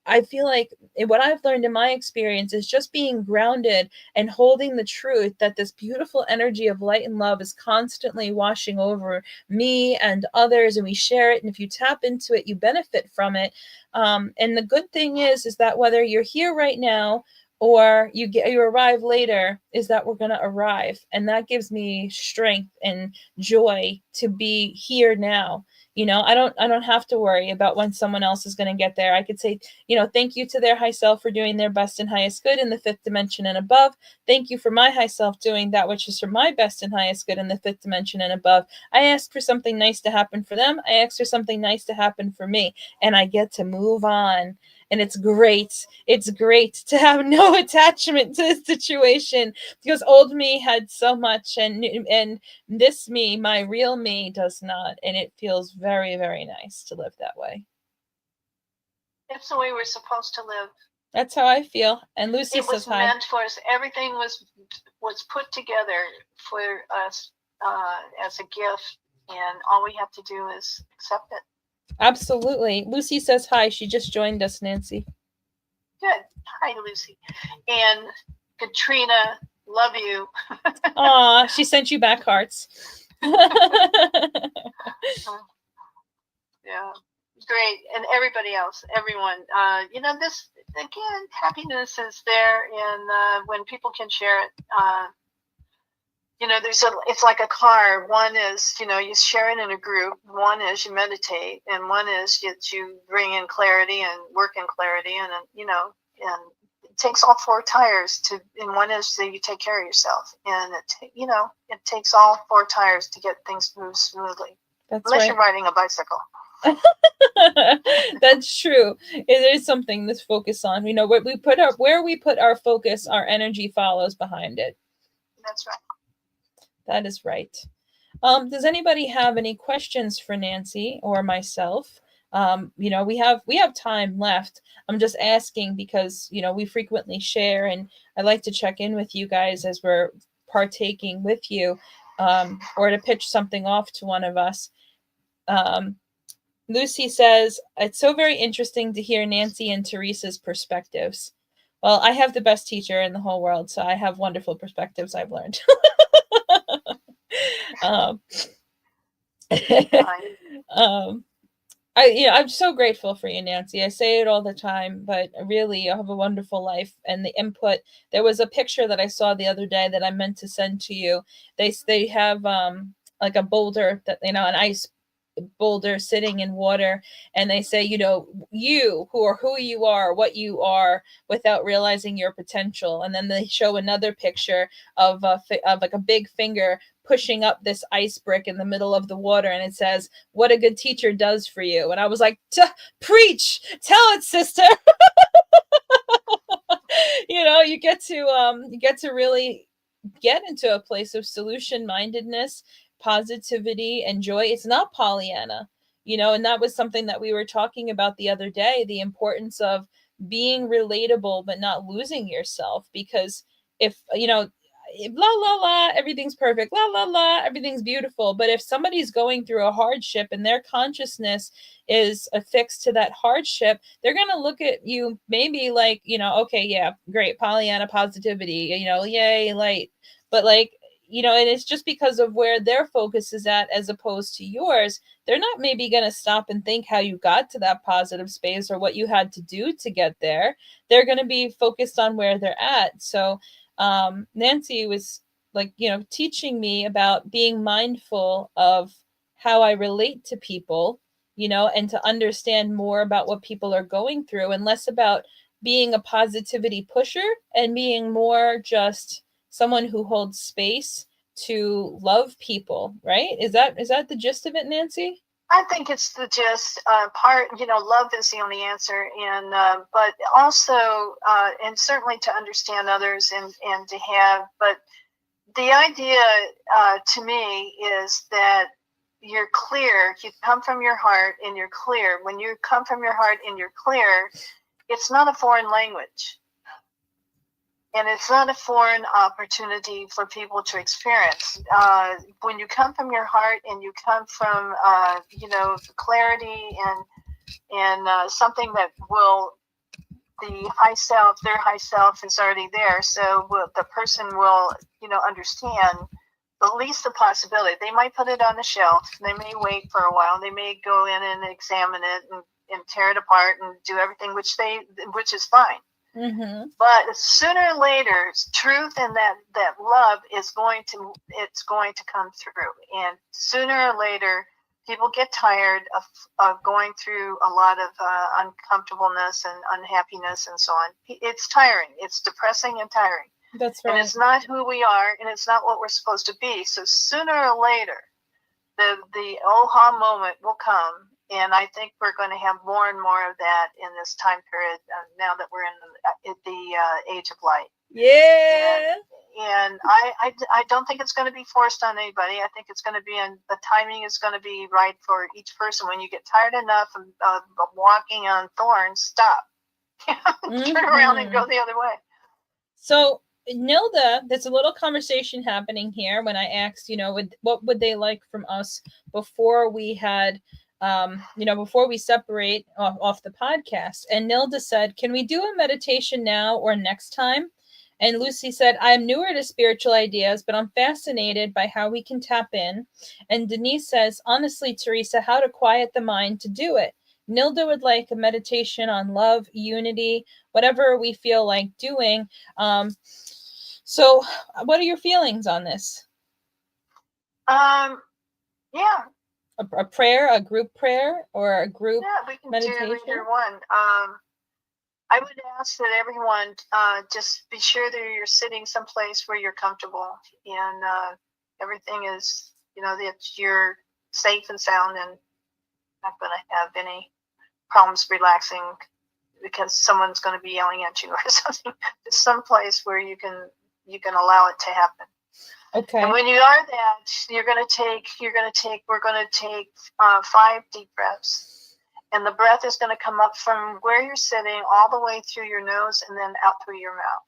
I feel like what I've learned in my experience is just being grounded and holding the truth that this beautiful energy of light and love is constantly washing over me and others, and we share it. And if you tap into it, you benefit from it. And the good thing is that whether you're here right now or you arrive later, is that we're going to arrive, and that gives me strength and joy to be here now. I don't have to worry about when someone else is going to get there. I could say, thank you to their high self for doing their best and highest good in the fifth dimension and above. Thank you for my high self doing that which is for my best and highest good in the fifth dimension and above. I asked for something nice to happen for them. I asked for something nice to happen for me, and I get to move on. And it's great. It's great to have no attachment to the situation, because old me had so much, and this me, my real me, does not. And it feels very, very nice to live that way. It's the way we're supposed to live. That's how I feel. And Lucy it was says hi. meant for us. Everything was put together for us as a gift, and all we have to do is accept it. Absolutely. Lucy says hi. She just joined us, Nancy. Good. Hi, Lucy. And Katrina, love you. Aw, she sent you back hearts. Yeah, great. And everybody else, everyone. again, happiness is there in when people can share it. It's like a car. One is, you share it in a group. One is you meditate, and one is that you bring in clarity and work in clarity, and and it takes all four tires and one is that you take care of yourself, and it takes all four tires to get things to move smoothly. That's unless right. you're riding a bicycle. That's true. It is something to focus on. Where we put our focus, our energy follows behind it. That's right. That is right. Does anybody have any questions for Nancy or myself? We have time left. I'm just asking because we frequently share, and I like to check in with you guys as we're partaking with you, or to pitch something off to one of us. Lucy says, it's so very interesting to hear Nancy and Teresa's perspectives. Well, I have the best teacher in the whole world, so I have wonderful perspectives I've learned. um, I'm so grateful for you, Nancy. I say it all the time, but really, you have a wonderful life and the input. There was a picture that I saw the other day that I meant to send to you. They have like a boulder that an ice boulder sitting in water, and they say, you who you are, what you are, without realizing your potential. And then they show another picture of like a big finger pushing up this ice brick in the middle of the water, and it says, what a good teacher does for you. And I was like, preach, tell it, sister. You get to really get into a place of solution mindedness, positivity, and joy. It's not Pollyanna, and that was something that we were talking about the other day, the importance of being relatable but not losing yourself. Because if la la la, everything's perfect, la la la, everything's beautiful, but if somebody's going through a hardship and their consciousness is affixed to that hardship, they're going to look at you maybe like, okay, yeah, great, Pollyanna positivity, yay, light. But and it's just because of where their focus is at as opposed to yours. They're not maybe going to stop and think how you got to that positive space or what you had to do to get there. They're going to be focused on where they're at. So Nancy was teaching me about being mindful of how I relate to people, and to understand more about what people are going through, and less about being a positivity pusher and being more just someone who holds space to love people. Right? Is that the gist of it, Nancy? I think it's the gist. Love is the only answer, and but also, and certainly to understand others and to have. But the idea to me is that you're clear. You come from your heart, and you're clear. When you come from your heart and you're clear, it's not a foreign language. And it's not a foreign opportunity for people to experience. When you come from your heart and you come from, clarity and something that will, the high self, their high self is already there. So the person will, understand at least the possibility. They might put it on the shelf. They may wait for a while. They may go in and examine it and tear it apart and do everything, which is fine. Mm-hmm. But sooner or later, truth and that love is going to come through. And sooner or later, people get tired of going through a lot of uncomfortableness and unhappiness and so on. It's tiring. It's depressing and tiring. That's right. And it's not who we are, and it's not what we're supposed to be. So sooner or later, the aha moment will come. And I think we're going to have more and more of that in this time period now that we're in the age of light. Yeah. And I don't think it's going to be forced on anybody. I think it's going to be the timing is going to be right for each person. When you get tired enough of walking on thorns, stop. Turn around and go the other way. So, Nilda, there's a little conversation happening here when I asked, what would they like from us before we had before we separate off the podcast. And Nilda said, can we do a meditation now or next time? And Lucy said, I'm newer to spiritual ideas, but I'm fascinated by how we can tap in. And Denise says, honestly, Teresa, how to quiet the mind to do it. Nilda would like a meditation on love, unity, whatever we feel like doing. So what are your feelings on this? Yeah. A prayer, a group prayer, or a group we can meditation? do either one. I would ask that everyone just be sure that you're sitting someplace where you're comfortable and everything is, that you're safe and sound and not going to have any problems relaxing because someone's going to be yelling at you or something. Just someplace where you can allow it to happen. Okay. And when you are that, we're going to take 5 deep breaths. And the breath is going to come up from where you're sitting all the way through your nose and then out through your mouth.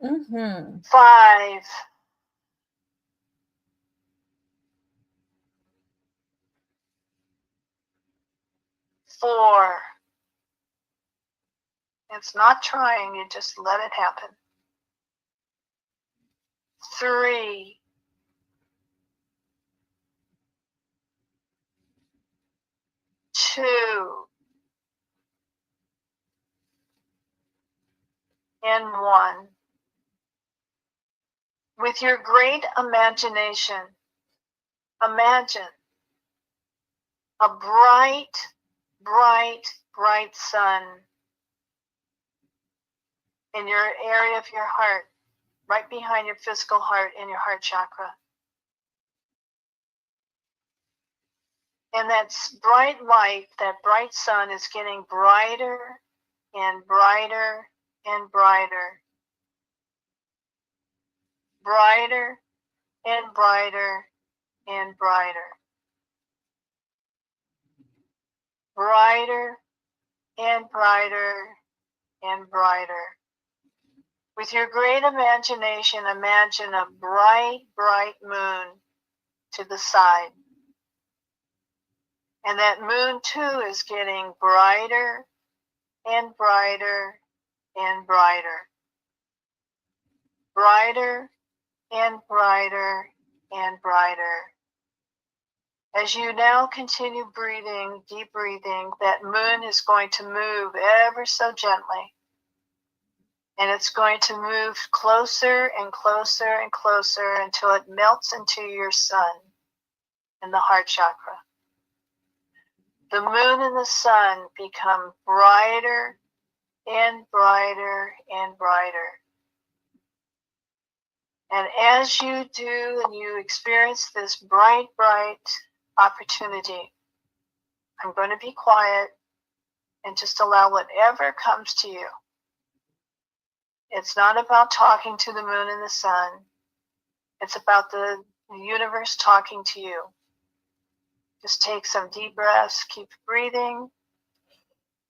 Okay? Mm-hmm. 5. 4. It's not trying, you just let it happen. 3. 2. And 1. With your great imagination, imagine a bright, bright, bright sun in your area of your heart, right behind your physical heart in your heart chakra. And that bright light, that bright sun is getting brighter and brighter and brighter. Brighter and brighter and brighter. Brighter and brighter and brighter. With your great imagination, imagine a bright, bright moon to the side. And that moon too is getting brighter and brighter and brighter. Brighter and brighter and brighter. As you now continue breathing, deep breathing, that moon is going to move ever so gently. And it's going to move closer and closer and closer until it melts into your sun in the heart chakra. The moon and the sun become brighter and brighter and brighter. And as you do and you experience this bright, bright opportunity, I'm going to be quiet and just allow whatever comes to you. It's not about talking to the moon and the sun. It's about the universe talking to you. Just take some deep breaths, keep breathing,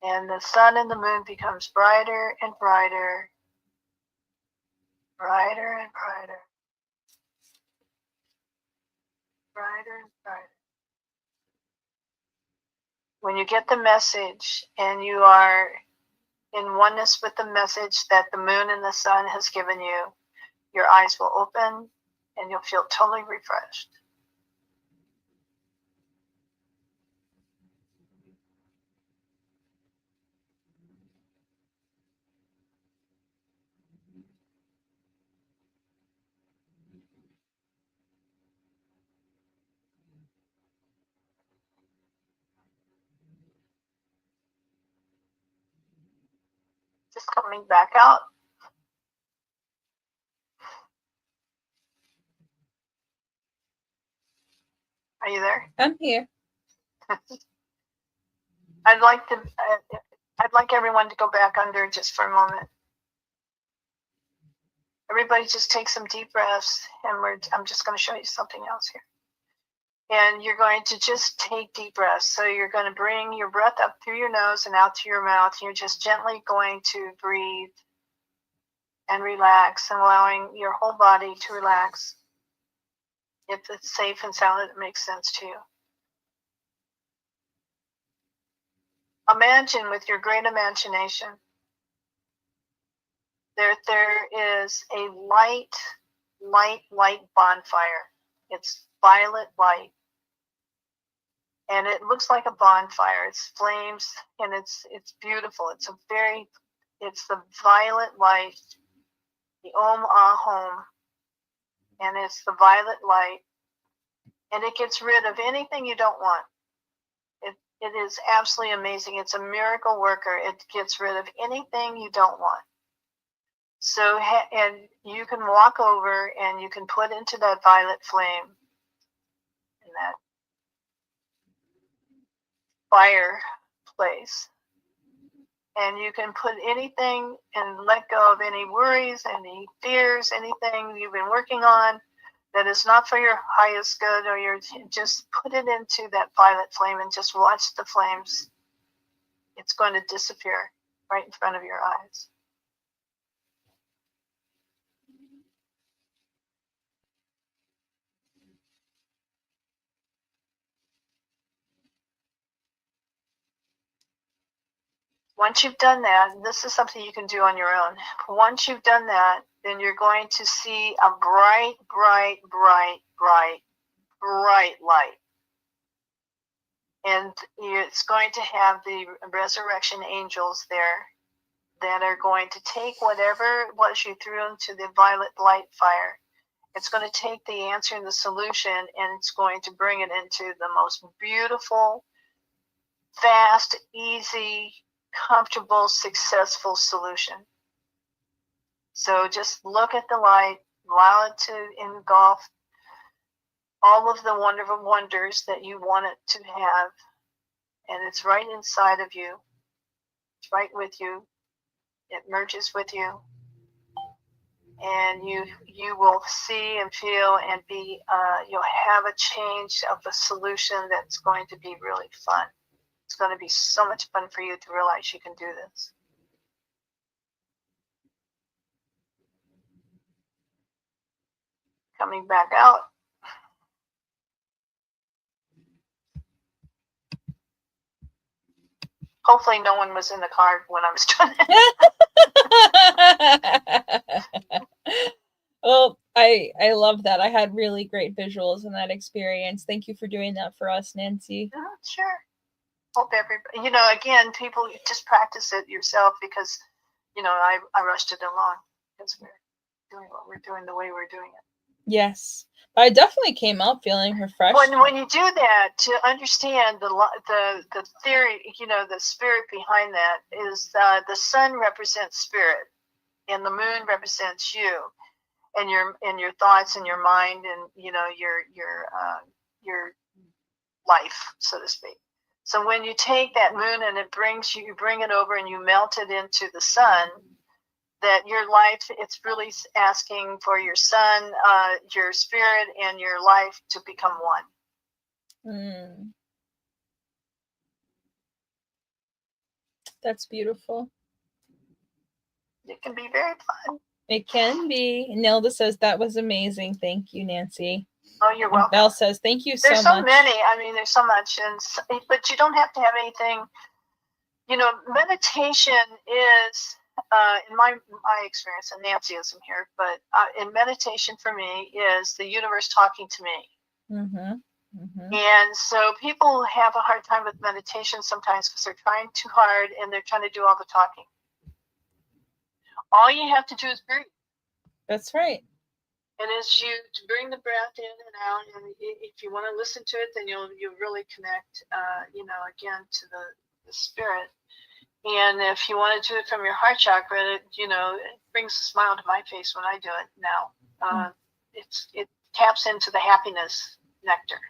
and the sun and the moon becomes brighter and brighter, brighter and brighter, brighter and brighter. When you get the message and you are in oneness with the message that the moon and the sun has given you, your eyes will open and you'll feel totally refreshed. Just coming back out. Are you there? I'm here. I'd like everyone to go back under just for a moment. Everybody just take some deep breaths, and I'm just going to show you something else here. And you're going to just take deep breaths. So you're going to bring your breath up through your nose and out through your mouth. You're just gently going to breathe and relax and allowing your whole body to relax. If it's safe and sound, it makes sense to you. Imagine with your great imagination, there is a light bonfire. It's violet light. and it looks like a bonfire. It's flames, and it's beautiful. It's the violet light, the Om Ahom, and it's the violet light, and it gets rid of anything you don't want. It is absolutely amazing. It's a miracle worker. It gets rid of anything you don't want. So, and you can walk over and you can put into that violet flame in that fireplace, and you can put anything and let go of any worries, any fears, anything you've been working on that is not for your highest good, or just put it into that violet flame and just watch the flames. It's going to disappear right in front of your eyes. Once you've done that, this is something you can do on your own. Once you've done that, then you're going to see a bright, bright, bright, bright, bright light. And it's going to have the resurrection angels there that are going to take whatever it was you threw into the violet light fire. It's going to take the answer and the solution, and it's going to bring it into the most beautiful, fast, easy, comfortable, successful solution. So just look at the light, allow it to engulf all of the wonderful wonders that you want it to have, and it's right inside of you. It's right with you. It merges with you, and you will see and feel and be. You'll have a change of a solution that's going to be really fun. It's going to be so much fun for you to realize you can do this. Coming back out. Hopefully no one was in the car when I was trying to. Well, I love that. I had really great visuals in that experience. Thank you for doing that for us, Nancy. Sure. Hope everybody, again, people, just practice it yourself, because, I rushed it along because we're doing what we're doing the way we're doing it. Yes. I definitely came out feeling refreshed. When you do that, to understand the theory, the spirit behind that is the sun represents spirit, and the moon represents you, and your thoughts and your mind, and your life, so to speak. So when you take that moon and you bring it over and you melt it into the sun, that your life, it's really asking for your sun, your spirit, and your life to become one. That's beautiful. It can be very fun. It can be. Nelda says that was amazing. Thank you, Nancy. Oh, you're welcome. Belle says thank you so much. There's so many. I mean, there's so much, but you don't have to have anything. Meditation is, in my experience, and Nancy isn't here, but in meditation for me is the universe talking to me. Mm-hmm. Mm-hmm. And so people have a hard time with meditation sometimes because they're trying too hard and they're trying to do all the talking. All you have to do is breathe. That's right. And as you bring the breath in and out, and if you want to listen to it, then you'll really connect, again to the spirit. And if you want to do it from your heart chakra, it brings a smile to my face when I do it now. It taps into the happiness nectar.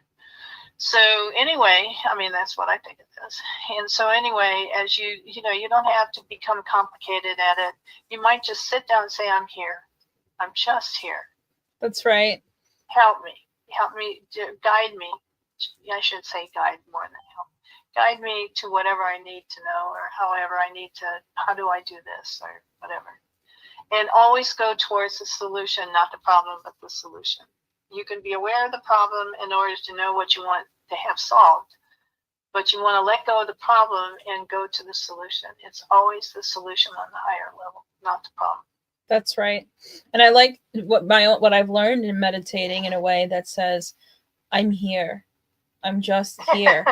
So anyway, I mean, that's what I think it does. And so anyway, as you don't have to become complicated at it. You might just sit down and say, I'm here. I'm just here. That's right. Help me, guide me. I should say guide more than help. Guide me to whatever I need to know, or however I need to, how do I do this, or whatever. And always go towards the solution, not the problem, but the solution. You can be aware of the problem in order to know what you want to have solved, but you want to let go of the problem and go to the solution. It's always the solution on the higher level, not the problem. That's right. And I like what I've learned in meditating in a way that says, I'm here. I'm just here.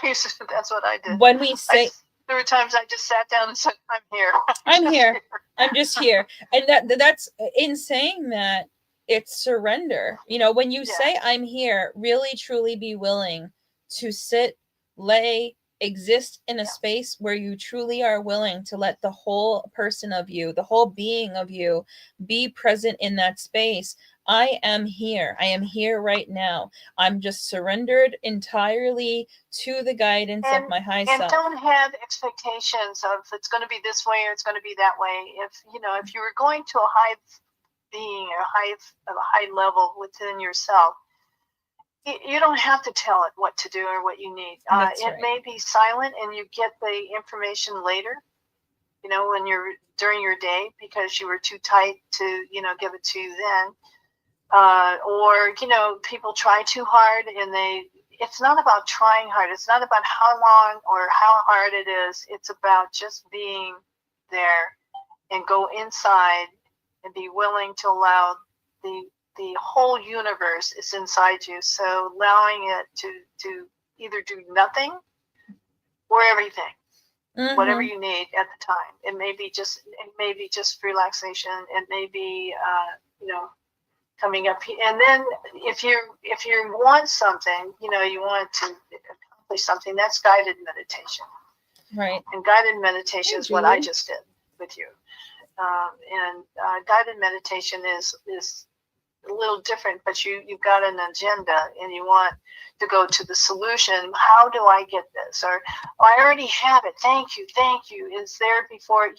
That's what I did. When we say, there were times I just sat down and said, I'm here. I'm here. I'm just here. And that's in saying that, it's surrender. You know, when you say I'm here, really truly be willing to sit, lay, exist in a space where you truly are willing to let the whole person of you, the whole being of you, be present in that space. I am here. I am here right now. I'm just surrendered entirely to the guidance of my high self. And don't have expectations of it's going to be this way or it's going to be that way. If you were going to a high being or a high level within yourself, you don't have to tell it what to do or what you need. It may be silent and you get the information later, when you're during your day, because you were too tight to, give it to you then. Or people try too hard and it's not about trying hard. It's not about how long or how hard it is. It's about just being there and go inside and be willing to allow the whole universe is inside you. So allowing it to either do nothing or everything, whatever you need at the time. It may be just relaxation. It may be, coming up. And then if you want something, you want to accomplish something, that's guided meditation. Right. And guided meditation is what I just did with you. Guided meditation is a little different, but you've got an agenda and you want to go to the solution. How do I get this? Or, I already have it. Thank you. Is there before,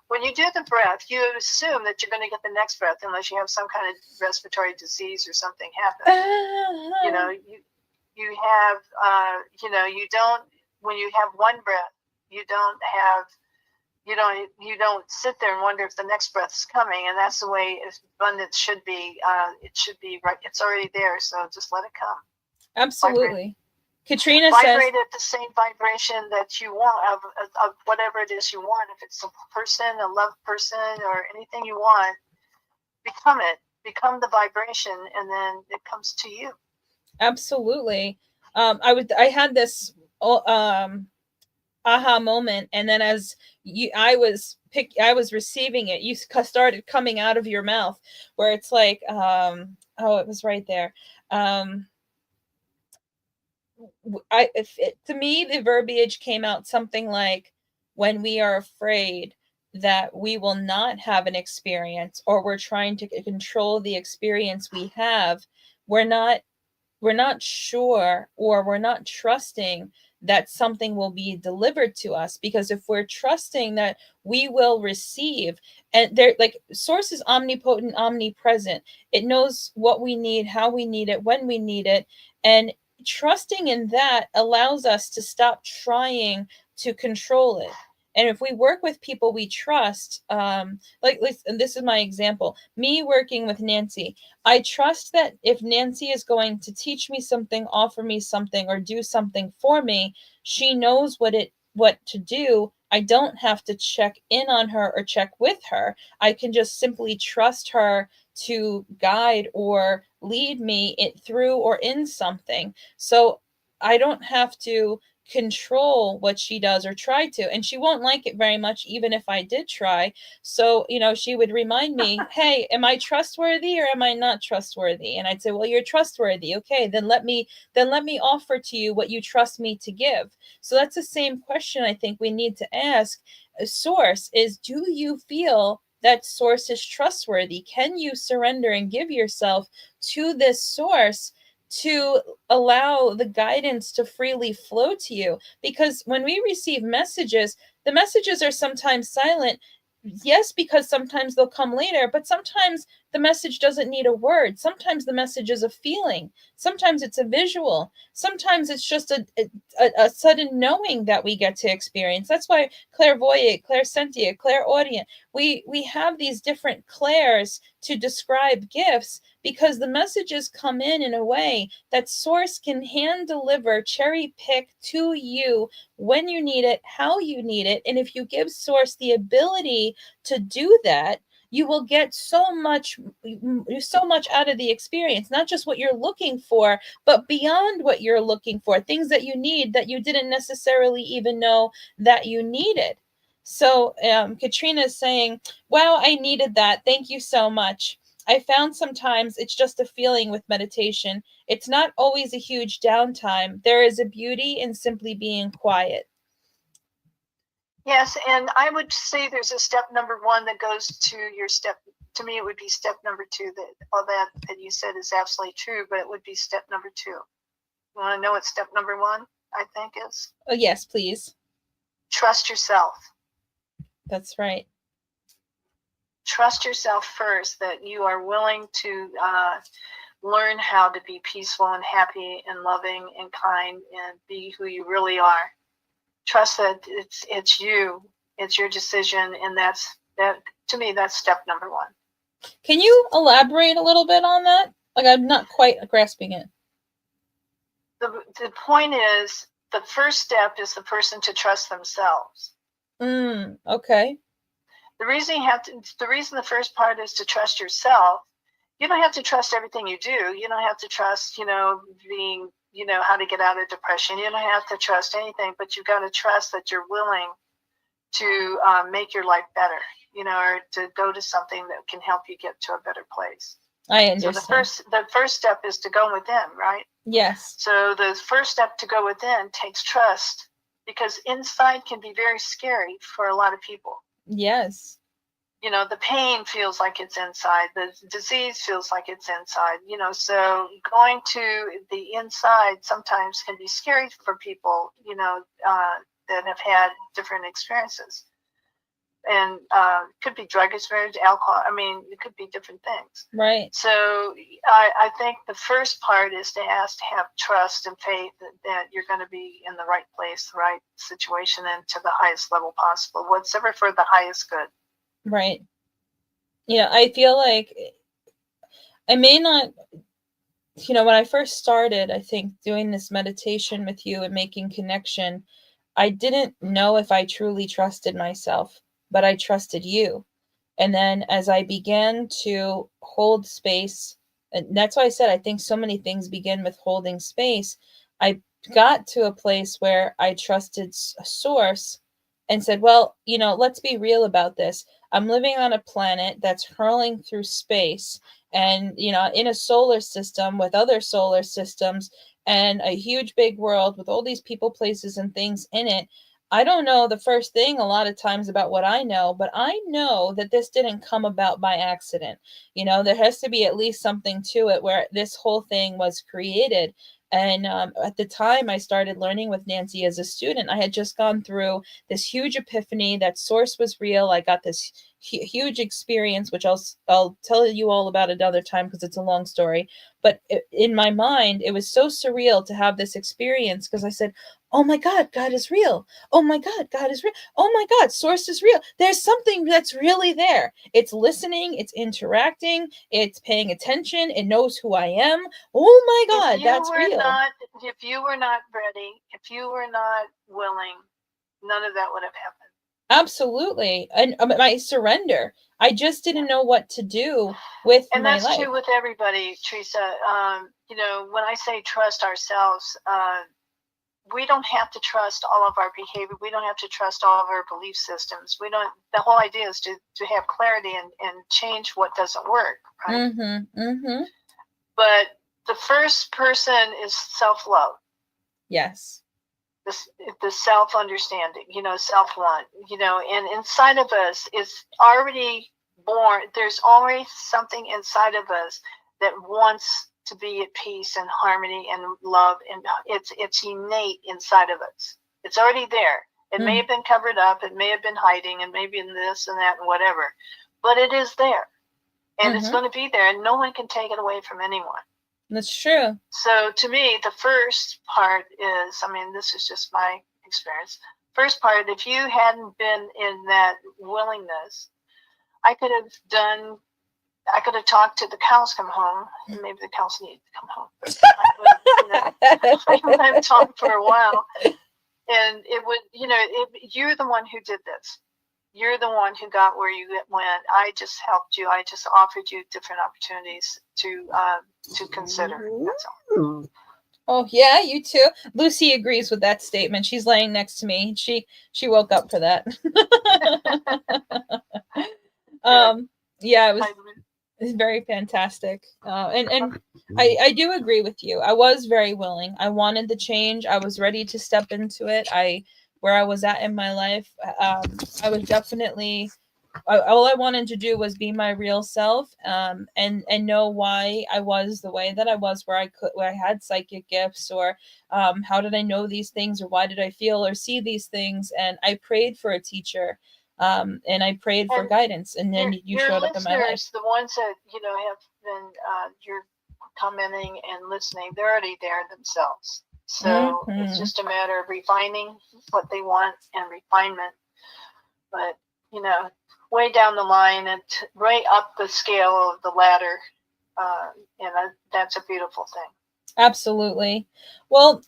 when you do the breath, you assume that you're going to get the next breath unless you have some kind of respiratory disease or something happen. You have, you don't, when you have one breath, you don't sit there and wonder if the next breath is coming. And that's the way abundance should be. It should be right. It's already there. So just let it come. Absolutely. Katrina vibrate at the same vibration that you want of whatever it is you want. If it's a person, a loved person, or anything you want, become it. Become the vibration, and then it comes to you. Absolutely. I had this aha moment, and then as I was receiving it, you started coming out of your mouth, where it's like, it was right there. To me, the verbiage came out something like, when we are afraid that we will not have an experience, or we're trying to control the experience we have, we're not sure, or we're not trusting that something will be delivered to us. Because if we're trusting that we will receive, and source is omnipotent, omnipresent, it knows what we need, how we need it, when we need it, and trusting in that allows us to stop trying to control it. And if we work with people we trust, and this is my example, me working with Nancy, I trust that if Nancy is going to teach me something, offer me something, or do something for me, she knows what to do. I don't have to check in on her or check with her. I can just simply trust her to guide or lead me through or in something. So I don't have to control what she does or try to, and she won't like it very much even if I did try. So she would remind me, hey, am I trustworthy or am I not trustworthy? And I'd say, well, you're trustworthy. Okay, then let me offer to you what you trust me to give. So that's the same question I think we need to ask Source is, do you feel that Source is trustworthy? Can you surrender and give yourself to this Source to allow the guidance to freely flow to you? Because when we receive messages, the messages are sometimes silent. Yes, because sometimes they'll come later, but sometimes the message doesn't need a word. Sometimes the message is a feeling. Sometimes it's a visual. Sometimes it's just a sudden knowing that we get to experience. That's why clairvoyant, clairsentient, clairaudient, we have these different clairs to describe gifts, because the messages come in a way that Source can hand deliver, cherry pick to you when you need it, how you need it. And if you give Source the ability to do that, you will get so much out of the experience, not just what you're looking for, but beyond what you're looking for, things that you need that you didn't necessarily even know that you needed. So Katrina is saying, wow, I needed that. Thank you so much. I found sometimes it's just a feeling with meditation. It's not always a huge downtime. There is a beauty in simply being quiet. Yes, and I would say there's a step number one that goes to your step. To me, it would be step number two. That all that you said is absolutely true, but it would be step number two. You want to know what step number one, I think, is? Oh, yes, please. Trust yourself. That's right. Trust yourself first, that you are willing to learn how to be peaceful and happy and loving and kind and be who you really are. Trust that it's you, it's your decision, and that to me, that's step number one. Can you elaborate a little bit on that? Like, I'm not quite grasping it. The point is, the first step is the person to trust themselves. Okay. The reason the first part is to trust yourself. You don't have to trust everything you do. You don't have to trust, being, how to get out of depression. You don't have to trust anything, but you've got to trust that you're willing to make your life better, or to go to something that can help you get to a better place. I understand. So the first step is to go within, right? Yes. So the first step to go within takes trust, because inside can be very scary for a lot of people. Yes. The pain feels like it's inside. The disease feels like it's inside. So going to the inside sometimes can be scary for people, that have had different experiences. And could be drug experience, alcohol. I mean, it could be different things. Right. So I think the first part is to have trust and faith that you're going to be in the right place, the right situation, and to the highest level possible, whatever for the highest good. Right. Yeah, I feel like I may not, when I first started, I think, doing this meditation with you and making connection, I didn't know if I truly trusted myself, but I trusted you. And then as I began to hold space, and that's why I said I think so many things begin with holding space, I got to a place where I trusted a source and said, well, let's be real about this. I'm living on a planet that's hurling through space and, in a solar system with other solar systems and a huge big world with all these people, places, and things in it. I don't know the first thing a lot of times about what I know, but I know that this didn't come about by accident. There has to be at least something to it where this whole thing was created. And at the time I started learning with Nancy as a student, I had just gone through this huge epiphany that source was real. I got this huge experience, which I'll tell you all about another time because it's a long story. But in my mind, it was so surreal to have this experience because I said, oh my God, God is real. Oh my God, God is real. Oh my God, source is real. There's something that's really there. It's listening, it's interacting, it's paying attention, it knows who I am. Oh my God, that's real. If you were not ready, if you were not willing, none of that would have happened. Absolutely. And my surrender. I just didn't know what to do with my life. And that's true with everybody, Teresa. When I say trust ourselves, we don't have to trust all of our behavior. We don't have to trust all of our belief systems. The whole idea is to have clarity and change what doesn't work, right? Mm-hmm. Mm-hmm. But the first person is self-love. Yes. The self-understanding, self-want, and inside of us is already born. There's always something inside of us that wants to be at peace and harmony and love, and it's innate inside of us. It's already there. It may have been covered up, it may have been hiding, and maybe in this and that and whatever, but it is there, and it's going to be there, and no one can take it away from anyone. That's true. So to me, the first part is, this is just my experience. First part, if you hadn't been in that willingness, I could have talked to the cows come home, and maybe the cows needed to come home. I would have talked for a while, and it would, you're the one who did this. you're the one who got where you went. I just helped you. I just offered you different opportunities to consider. That's all. Oh yeah, you too. Lucy agrees with that statement. She's laying next to me. She woke up for that. Yeah, it was very fantastic. And I do agree with you. I was very willing. I wanted the change. I was ready to step into it. Where I was at in my life, I was definitely all I wanted to do was be my real self, and know why I was the way that I was, where I had psychic gifts, or how did I know these things, or why did I feel or see these things. And I prayed for a teacher, and I prayed for guidance, and then you showed up in my life. The ones that have been you're commenting and listening, they're already there themselves. So it's just a matter of refining what they want and refinement. But way down the line and right up the scale of the ladder, that's a beautiful thing. Absolutely. Well,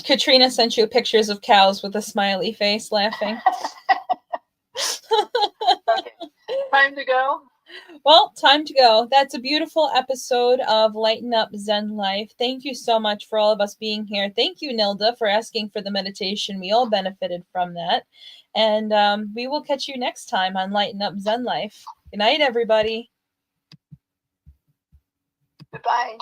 Katrina sent you pictures of cows with a smiley face laughing. Okay. Time to go? Well, time to go. That's a beautiful episode of Lighten Up Zen Life. Thank you so much for all of us being here. Thank you, Nilda, for asking for the meditation. We all benefited from that. And we will catch you next time on Lighten Up Zen Life. Good night, everybody. Goodbye.